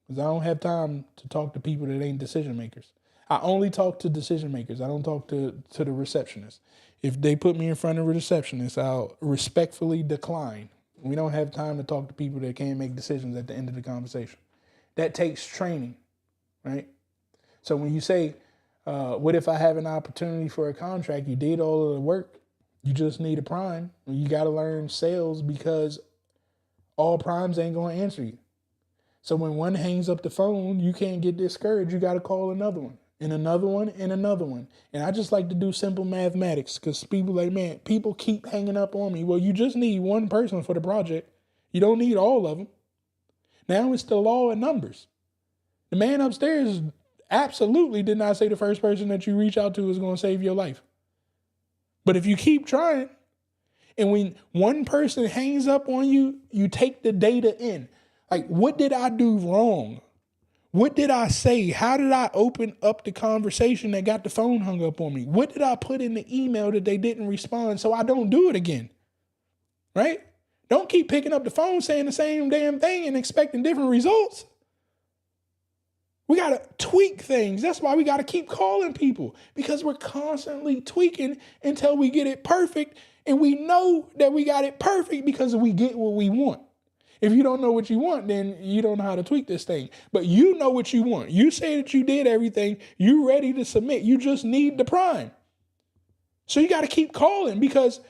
[SPEAKER 1] Because I don't have time to talk to people that ain't decision makers. I only talk to decision makers. I don't talk to the receptionist. If they put me in front of a receptionist, I'll respectfully decline. We don't have time to talk to people that can't make decisions at the end of the conversation. That takes training, right? So when you say, what if I have an opportunity for a contract? You did all of the work. You just need a prime. You got to learn sales, because all primes ain't going to answer you. So when one hangs up the phone, you can't get discouraged. You got to call another one and another one and another one. And I just like to do simple mathematics, because people keep hanging up on me. Well, you just need one person for the project. You don't need all of them. Now it's the law of numbers. The man upstairs absolutely did not say the first person that you reach out to is going to save your life. But if you keep trying, and when one person hangs up on you, you take the data in. Like, what did I do wrong? What did I say? How did I open up the conversation that got the phone hung up on me? What did I put in the email that they didn't respond so I don't do it again? Right? Don't keep picking up the phone saying the same damn thing and expecting different results. We got to tweak things. That's why we got to keep calling people, because we're constantly tweaking until we get it perfect. And we know that we got it perfect because we get what we want. If you don't know what you want, then you don't know how to tweak this thing. But you know what you want. You say that you did everything. You ready to submit. You just need the prime. So you got to keep calling, because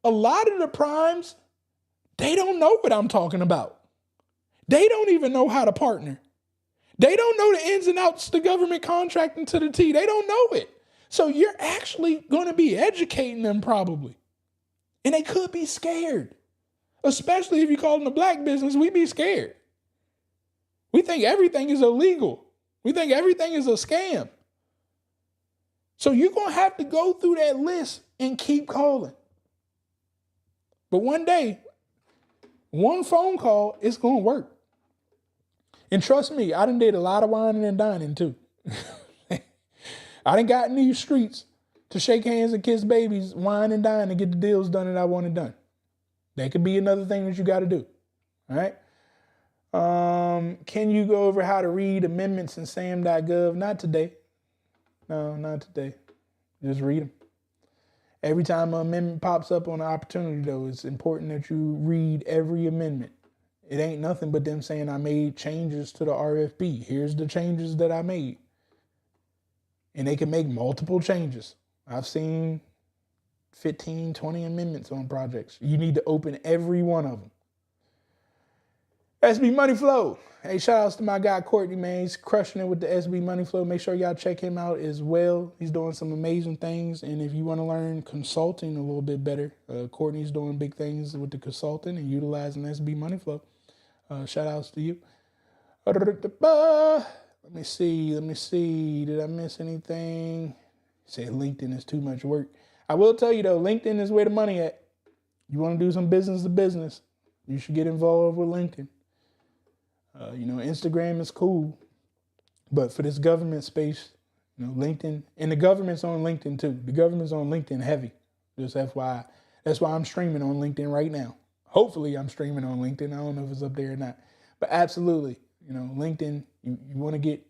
[SPEAKER 1] a lot of the primes, they don't know what I'm talking about. They don't even know how to partner. They don't know the ins and outs, the government contracting to the T. They don't know it. So you're actually going to be educating them probably. And they could be scared. Especially if you call them a black business, we be scared. We think everything is illegal. We think everything is a scam. So you're going to have to go through that list and keep calling. But one day, one phone call, it's going to work. And trust me, I done did a lot of whining and dining too. I done got in these streets to shake hands and kiss babies, wine and dine, and get the deals done that I wanted done. That could be another thing that you got to do. All right. Can you go over how to read amendments in sam.gov? Not today. No, not today. Just read them. Every time an amendment pops up on an opportunity, though, it's important that you read every amendment. It ain't nothing but them saying I made changes to the RFP. Here's the changes that I made. And they can make multiple changes. I've seen 15, 20 amendments on projects. You need to open every one of them. SB Money Flow. Hey, shout outs to my guy Courtney, man. He's crushing it with the SB Money Flow. Make sure y'all check him out as well. He's doing some amazing things. And if you want to learn consulting a little bit better, Courtney's doing big things with the consulting and utilizing SB Money Flow. Shout outs to you. Let me see. Did I miss anything? Say LinkedIn is too much work. I will tell you though, LinkedIn is where the money at. You want to do some business to business, you should get involved with LinkedIn. Instagram is cool, but for this government space, LinkedIn, and the government's on LinkedIn too. The government's on LinkedIn heavy. Just FYI. That's why I'm streaming on LinkedIn right now. Hopefully I'm streaming on LinkedIn. I don't know if it's up there or not. But absolutely, LinkedIn, you want to get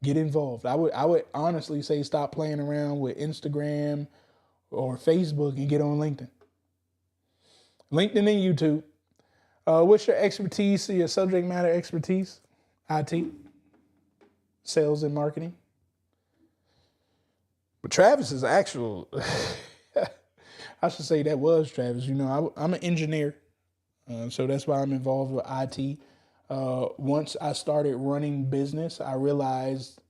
[SPEAKER 1] involved. I would honestly say stop playing around with Instagram or Facebook and get on LinkedIn. LinkedIn and YouTube. What's your expertise, your subject matter expertise? IT, sales and marketing. But Travis is actual, I should say that was Travis. I'm an engineer, so that's why I'm involved with IT. Once I started running business, I realized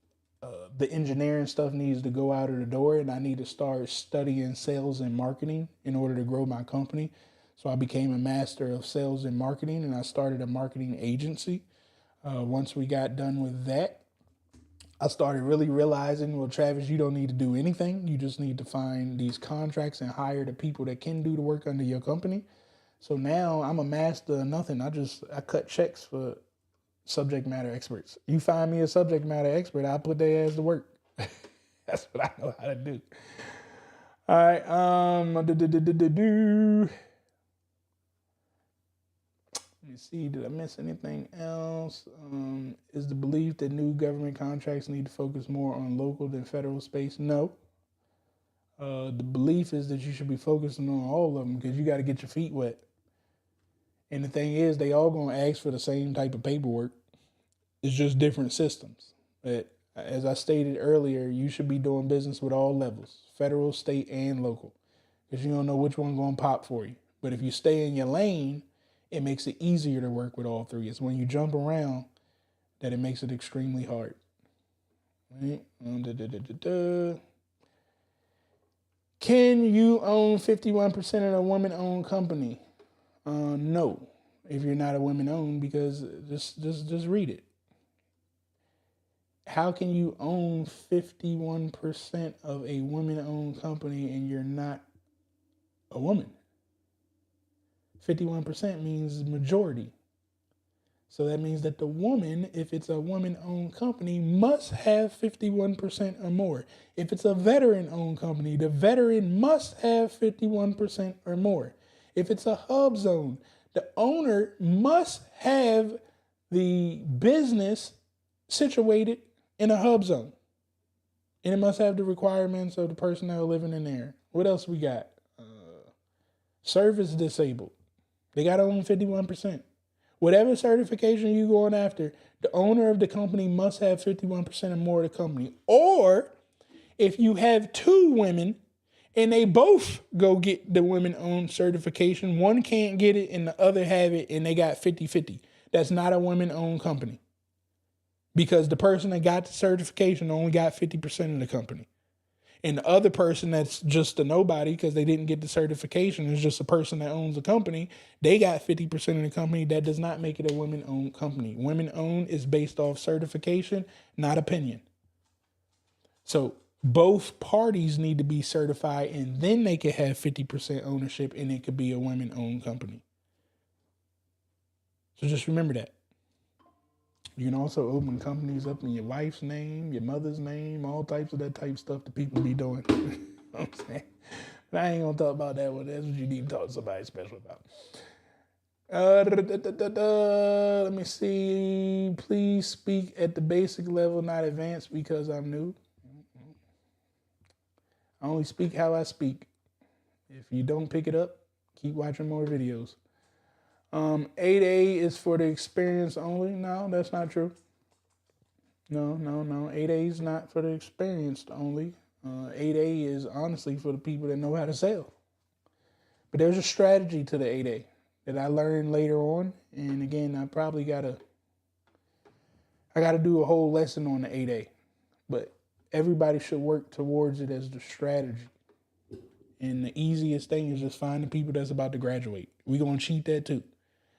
[SPEAKER 1] the engineering stuff needs to go out of the door, and I need to start studying sales and marketing in order to grow my company. So I became a master of sales and marketing, and I started a marketing agency. Once we got done with that, I started really realizing, well, Travis, you don't need to do anything. You just need to find these contracts and hire the people that can do the work under your company. So now I'm a master of nothing. I cut checks for subject matter experts. You find me a subject matter expert, I'll put their ass to work. That's what I know how to do. All right. Let me see, did I miss anything else? Is the belief that new government contracts need to focus more on local than federal space? No. The belief is that you should be focusing on all of them because you got to get your feet wet. And the thing is, they all going to ask for the same type of paperwork. It's just different systems. But as I stated earlier, you should be doing business with all levels, federal, state, and local, because you don't know which one going to pop for you. But if you stay in your lane, it makes it easier to work with all three. It's when you jump around that it makes it extremely hard. Right? Can you own 51% of a woman-owned company? No, if you're not a women-owned, because just read it. How can you own 51% of a women-owned company and you're not a woman? 51% means majority. So that means that the woman, if it's a woman-owned company, must have 51% or more. If it's a veteran-owned company, the veteran must have 51% or more. If it's a hub zone, the owner must have the business situated in a hub zone. And it must have the requirements of the personnel living in there. What else we got? Service disabled. They got to own 51%. Whatever certification you going after, the owner of the company must have 51% or more of the company. Or if you have two women and they both go get the women-owned certification, one can't get it and the other have it and they got 50-50. That's not a women-owned company, because the person that got the certification only got 50% of the company. And the other person that's just a nobody because they didn't get the certification is just a person that owns a company. They got 50% of the company. That does not make it a women-owned company. Women-owned is based off certification, not opinion. So both parties need to be certified, and then they could have 50% ownership, and it could be a women-owned company. So just remember that. You can also open companies up in your wife's name, your mother's name, all types of that type stuff that people be doing. You know what I'm saying? But I ain't going to talk about that one. That's what you need to talk to somebody special about. Let me see. Please speak at the basic level, not advanced, because I'm new. I only speak how I speak. If you don't pick it up, keep watching more videos. 8A is for the experience only. No, that's not true. No. 8A is not for the experienced only. 8A is honestly for the people that know how to sell. But there's a strategy to the 8A that I learned later on. And again, I probably got to do a whole lesson on the 8A. But everybody should work towards it as the strategy. And the easiest thing is just find the people that's about to graduate. We're going to cheat that too.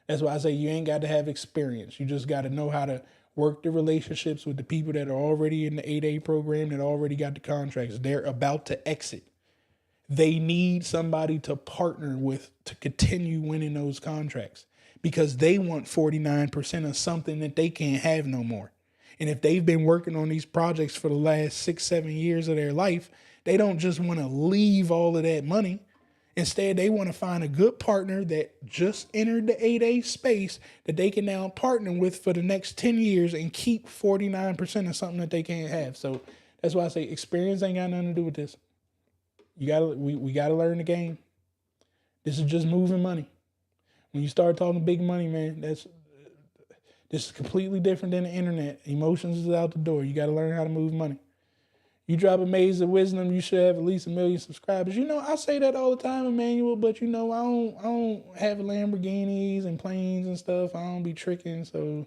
[SPEAKER 1] That's why I say you ain't got to have experience. You just got to know how to work the relationships with the people that are already in the 8A program, that already got the contracts. They're about to exit. They need somebody to partner with to continue winning those contracts, because they want 49% of something that they can't have no more. And if they've been working on these projects for the last 6-7 years of their life, they don't just want to leave all of that money. Instead, they want to find a good partner that just entered the 8A space that they can now partner with for the next 10 years and keep 49% of something that they can't have. So that's why I say experience ain't got nothing to do with this. We gotta learn the game. This is just moving money. When you start talking big money, man, this is completely different than the internet. Emotions is out the door. You got to learn how to move money. You drop a maze of wisdom, you should have at least 1 million subscribers. I say that all the time, Emmanuel, but I don't have Lamborghinis and planes and stuff. I don't be tricking, so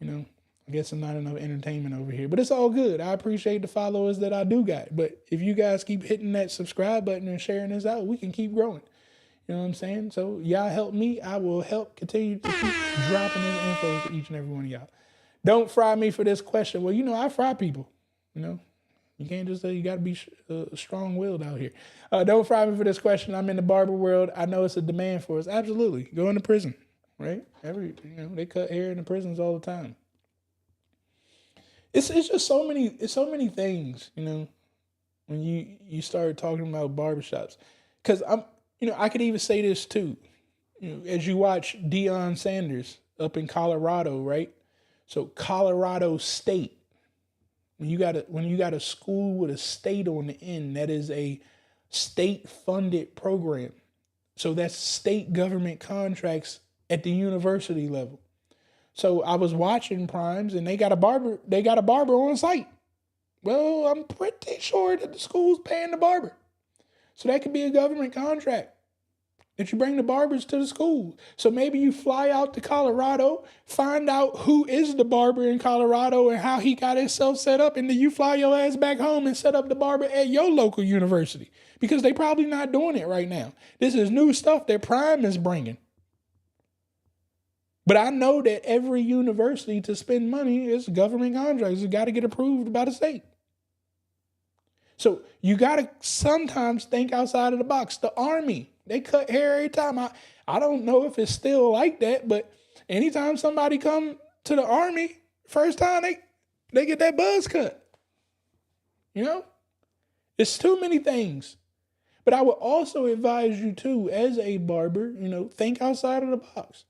[SPEAKER 1] I guess I'm not enough entertainment over here. But it's all good. I appreciate the followers that I do got. But if you guys keep hitting that subscribe button and sharing this out, we can keep growing. You know what I'm saying? So y'all help me. I will help continue to keep dropping this info for each and every one of y'all. Don't fry me for this question. Well, I fry people. You can't just say you got to be strong-willed out here. Don't fry me for this question. I'm in the barber world. I know it's a demand for us. Absolutely. Go into prison, right? They cut hair in the prisons all the time. It's just so many things, when you start talking about barbershops. Because I could even say this too. As you watch Deion Sanders up in Colorado, right? So Colorado State, when you got a school with a state on the end, that is a state-funded program. So that's state government contracts at the university level. So I was watching Primes, and they got a barber on site. Well, I'm pretty sure that the school's paying the barber. So that could be a government contract that you bring the barbers to the school. So maybe you fly out to Colorado, find out who is the barber in Colorado and how he got himself set up, and then you fly your ass back home and set up the barber at your local university, because they probably not doing it right now. This is new stuff that Prime is bringing. But I know that every university to spend money is government contracts. It's got to get approved by the state. So you got to sometimes think outside of the box. The Army, they cut hair every time. I don't know if it's still like that, but anytime somebody come to the Army, first time they get that buzz cut. It's too many things. But I would also advise you too, as a barber, think outside of the box.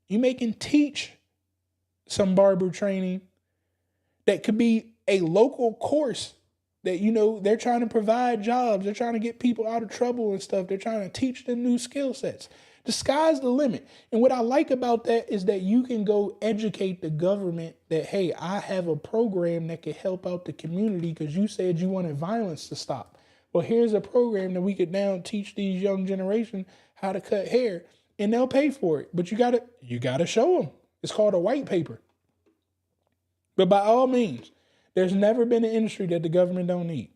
[SPEAKER 1] You may can teach some barber training that could be a local course that, they're trying to provide jobs. They're trying to get people out of trouble and stuff. They're trying to teach them new skill sets. The sky's the limit. And what I like about that is that you can go educate the government that, hey, I have a program that could help out the community because you said you wanted violence to stop. Well, here's a program that we could now teach these young generation how to cut hair, and they'll pay for it. But you gotta show them. It's called a white paper. But by all means, there's never been an industry that the government don't need.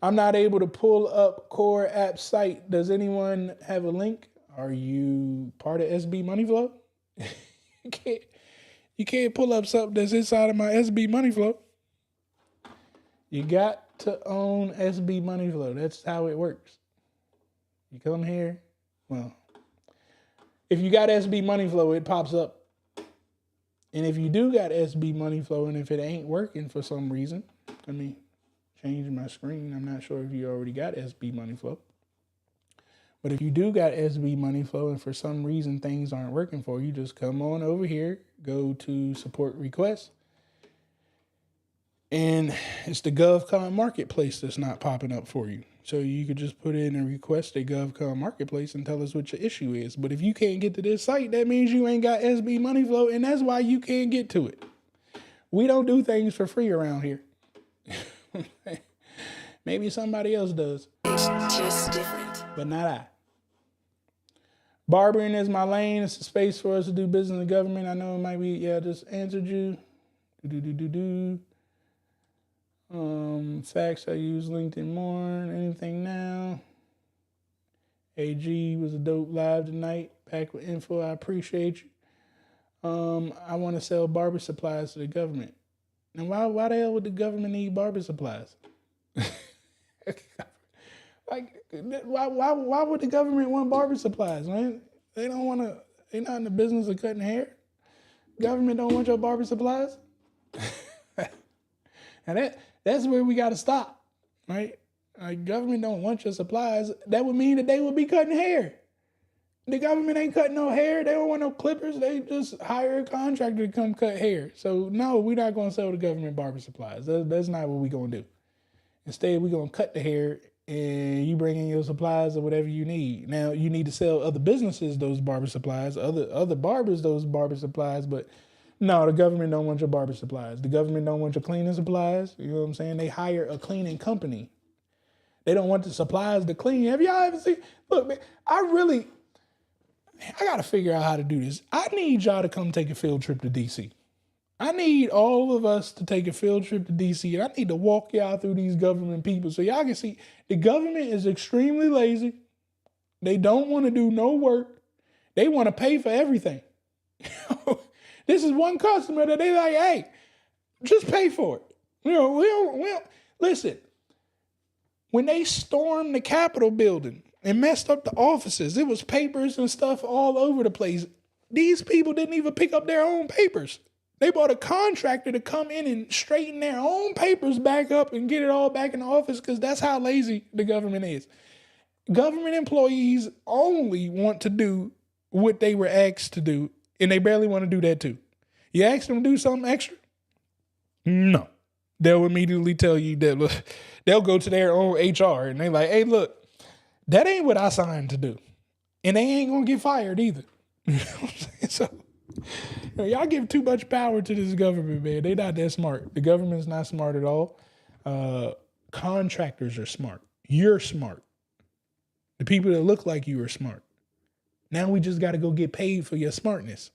[SPEAKER 1] I'm not able to pull up Core App site. Does anyone have a link? Are you part of SB Money Flow? You can't pull up something that's inside of my SB Money Flow. You got to own SB Money Flow. That's how it works. You come here. Well, if you got SB Money Flow, it pops up. And if you do got SB Money Flow, and if it ain't working for some reason, let me change my screen. I'm not sure if you already got SB Money Flow. But if you do got SB Money Flow and for some reason things aren't working for you, just come on over here, go to support requests. And it's the GovCon Marketplace that's not popping up for you. So you could just put in a request at GovCon Marketplace and tell us what your issue is. But if you can't get to this site, that means you ain't got SB Money Flow, and that's why you can't get to it. We don't do things for free around here. Maybe somebody else does.
[SPEAKER 3] It's just different.
[SPEAKER 1] But not I. Barbering is my lane. It's a space for us to do business in the government. I know it might be, just answered you. Facts, I use LinkedIn more than anything now. AG was a dope live tonight. Back with info. I appreciate you. I want to sell barber supplies to the government. Now, why the hell would the government need barber supplies? Why would the government want barber supplies, man? They're not in the business of cutting hair. Government don't want your barber supplies. And that's where we got to stop, right? Like, government don't want your supplies. That would mean that they would be cutting hair. The government ain't cutting no hair. They don't want no clippers. They just hire a contractor to come cut hair. So no, we're not going to sell the government barber supplies. That's not what we're going to do. Instead, we're going to cut the hair and you bring in your supplies or whatever you need. Now, you need to sell other businesses those barber supplies, other barbers those barber supplies, but no, the government don't want your barber supplies. The government don't want your cleaning supplies. You know what I'm saying? They hire a cleaning company. They don't want the supplies to clean. Have y'all ever seen? Look, man, I got to figure out how to do this. I need y'all to come take a field trip to D.C. I need all of us to take a field trip to D.C. and I need to walk y'all through these government people so y'all can see the government is extremely lazy. They don't want to do no work. They want to pay for everything. This is one customer that they like, hey, just pay for it. We don't listen. When they stormed the Capitol building and messed up the offices, it was papers and stuff all over the place. These people didn't even pick up their own papers. They bought a contractor to come in and straighten their own papers back up and get it all back in the office because that's how lazy the government is. Government employees only want to do what they were asked to do, and they barely want to do that too. You ask them to do something extra? No. They'll immediately tell you that they'll go to their own HR and they're like, hey, look, that ain't what I signed to do. And they ain't going to get fired either. You know what I'm saying? So y'all give too much power to this government, man. They not that smart. The government's not smart at all. Contractors are smart. You're smart. The people that look like you are smart. Now we just got to go get paid for your smartness.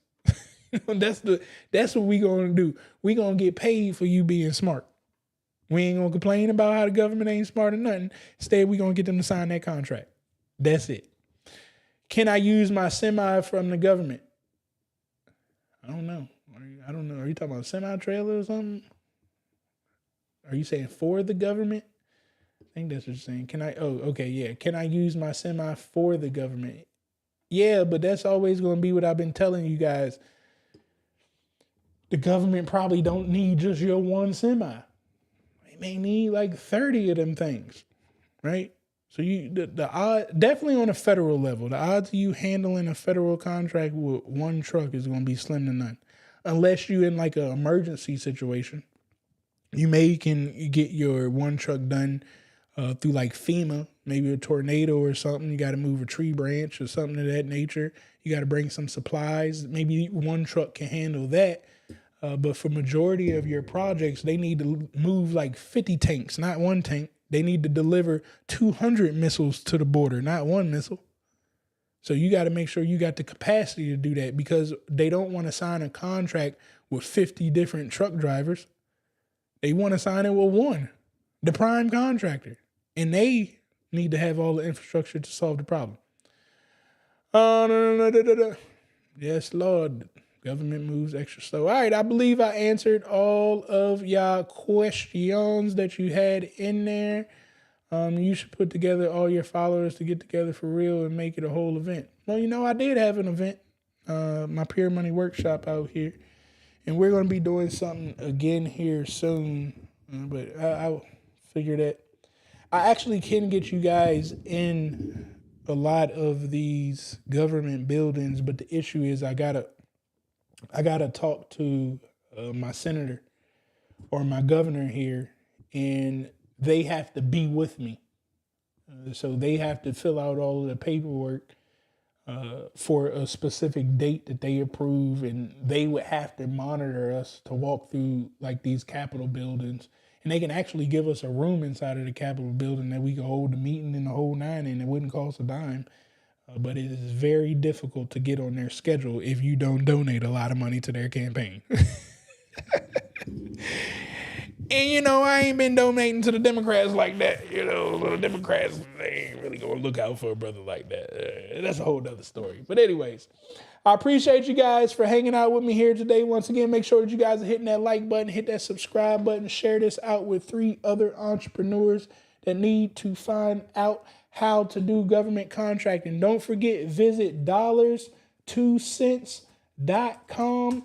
[SPEAKER 1] That's what we going to do. We going to get paid for you being smart. We ain't going to complain about how the government ain't smart or nothing. Instead, we going to get them to sign that contract. That's it. Can I use my semi from the government? I don't know. Are you talking about a semi-trailer or something? Are you saying for the government? I think that's what you're saying. Can I use my semi for the government? Yeah, but that's always going to be what I've been telling you guys. The government probably don't need just your one semi. They may need like 30 of them things, right? So the odd, definitely on a federal level, the odds of you handling a federal contract with one truck is going to be slim to none. Unless you in like an emergency situation. You can get your one truck done through like FEMA, maybe a tornado or something. You got to move a tree branch or something of that nature. You got to bring some supplies. Maybe one truck can handle that. But for majority of your projects, they need to move like 50 tanks, not one tank. They need to deliver 200 missiles to the border, not one missile. So you got to make sure you got the capacity to do that because they don't want to sign a contract with 50 different truck drivers. They want to sign it with one, the prime contractor. And they need to have all the infrastructure to solve the problem. Yes, Lord. Government moves extra slow. All right, I believe I answered all of y'all questions that you had in there. You should put together all your followers to get together for real and make it a whole event. Well, I did have an event, my Pure Money Workshop out here. And we're going to be doing something again here soon. But I'll figure that. I actually can get you guys in a lot of these government buildings, but the issue is I gotta talk to my senator or my governor here, and they have to be with me. So they have to fill out all of the paperwork for a specific date that they approve, and they would have to monitor us to walk through like these Capitol buildings. And they can actually give us a room inside of the Capitol building that we can hold the meeting in the whole nine, and it wouldn't cost a dime. But it is very difficult to get on their schedule if you don't donate a lot of money to their campaign. And, I ain't been donating to the Democrats like that. The Democrats, they ain't really going to look out for a brother like that. That's a whole nother story. But anyways, I appreciate you guys for hanging out with me here today. Once again, make sure that you guys are hitting that like button, hit that subscribe button, share this out with 3 other entrepreneurs that need to find out how to do government contracting. Don't forget, visit dollars2cents.com.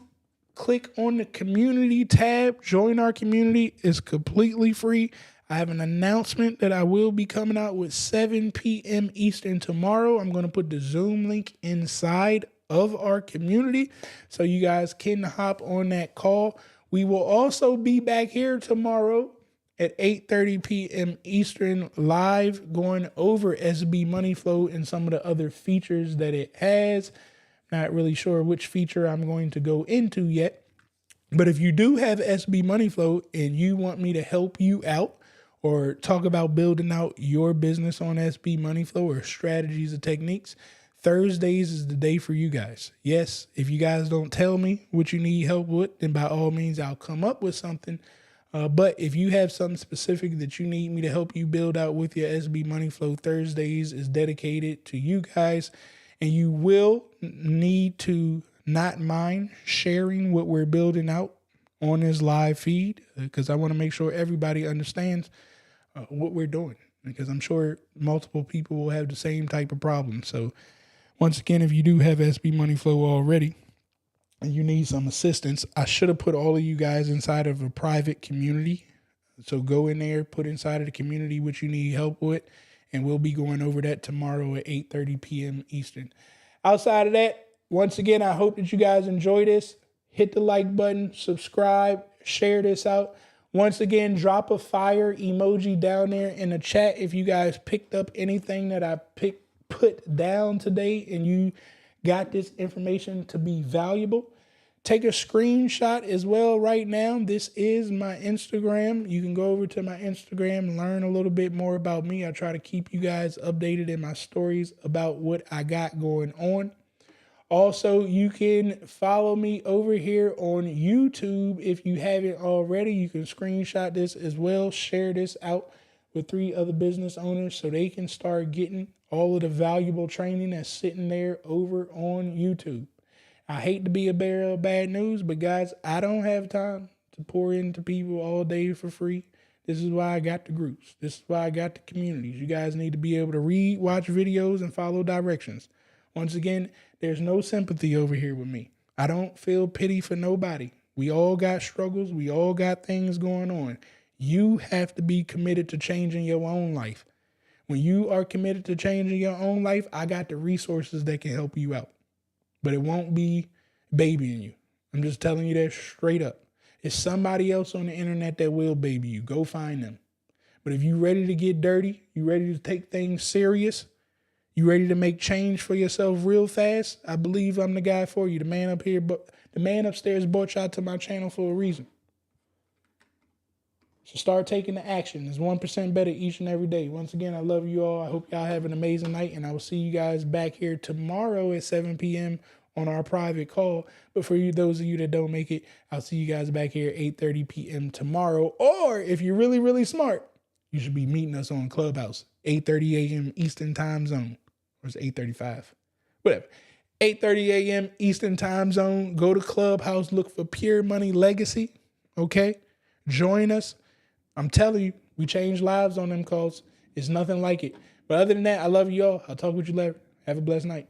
[SPEAKER 1] click on the community tab. Join our community. It's completely free. I have an announcement that I will be coming out with 7 p.m. Eastern tomorrow. I'm going to put the Zoom link inside of our community so you guys can hop on that call. We will also be back here tomorrow at 8:30 p.m. Eastern live going over SB Money Flow and some of the other features that it has. Not really sure which feature I'm going to go into yet. But if you do have SB Money Flow and you want me to help you out or talk about building out your business on SB Money Flow or strategies or techniques, Thursdays is the day for you guys. Yes, if you guys don't tell me what you need help with, then by all means, I'll come up with something. But if you have something specific that you need me to help you build out with your SB Money Flow, Thursdays is dedicated to you guys. And you will need to not mind sharing what we're building out on this live feed, because I want to make sure everybody understands what we're doing, because I'm sure multiple people will have the same type of problem. So once again, if you do have SB Money Flow already and you need some assistance, I should have put all of you guys inside of a private community. So go in there, put inside of the community what you need help with, and we'll be going over that tomorrow at 8:30 p.m. Eastern. Outside of that, once again, I hope that you guys enjoy this. Hit the like button, subscribe, share this out. Once again, drop a fire emoji down there in the chat if you guys picked up anything that I put down today and you got this information to be valuable. Take a screenshot as well right now. This is my Instagram. You can go over to my Instagram and learn a little bit more about me. I try to keep you guys updated in my stories about what I got going on. Also, you can follow me over here on YouTube. If you haven't already, you can screenshot this as well. Share this out with 3 other business owners so they can start getting all of the valuable training that's sitting there over on YouTube. I hate to be a bearer of bad news, but guys, I don't have time to pour into people all day for free. This is why I got the groups. This is why I got the communities. You guys need to be able to read, watch videos, and follow directions. Once again, there's no sympathy over here with me. I don't feel pity for nobody. We all got struggles. We all got things going on. You have to be committed to changing your own life. When you are committed to changing your own life, I got the resources that can help you out. But it won't be babying you. I'm just telling you that straight up. It's somebody else on the internet that will baby you. Go find them. But if you're ready to get dirty, you ready to take things serious, you ready to make change for yourself real fast, I believe I'm the guy for you. The man up here, but the man upstairs brought y'all to my channel for a reason. So start taking the action. It's 1% better each and every day. Once again, I love you all. I hope y'all have an amazing night, and I will see you guys back here tomorrow at 7 p.m. on our private call. But for you, those of you that don't make it, I'll see you guys back here at 8:30 p.m. tomorrow. Or if you're really, really smart, you should be meeting us on Clubhouse, 8:30 a.m. Eastern time zone. Or it's 8:35. Whatever. 8:30 a.m. Eastern time zone. Go to Clubhouse. Look for Pure Money Legacy. Okay? Join us. I'm telling you, we change lives on them calls. It's nothing like it. But other than that, I love you all. I'll talk with you later. Have a blessed night.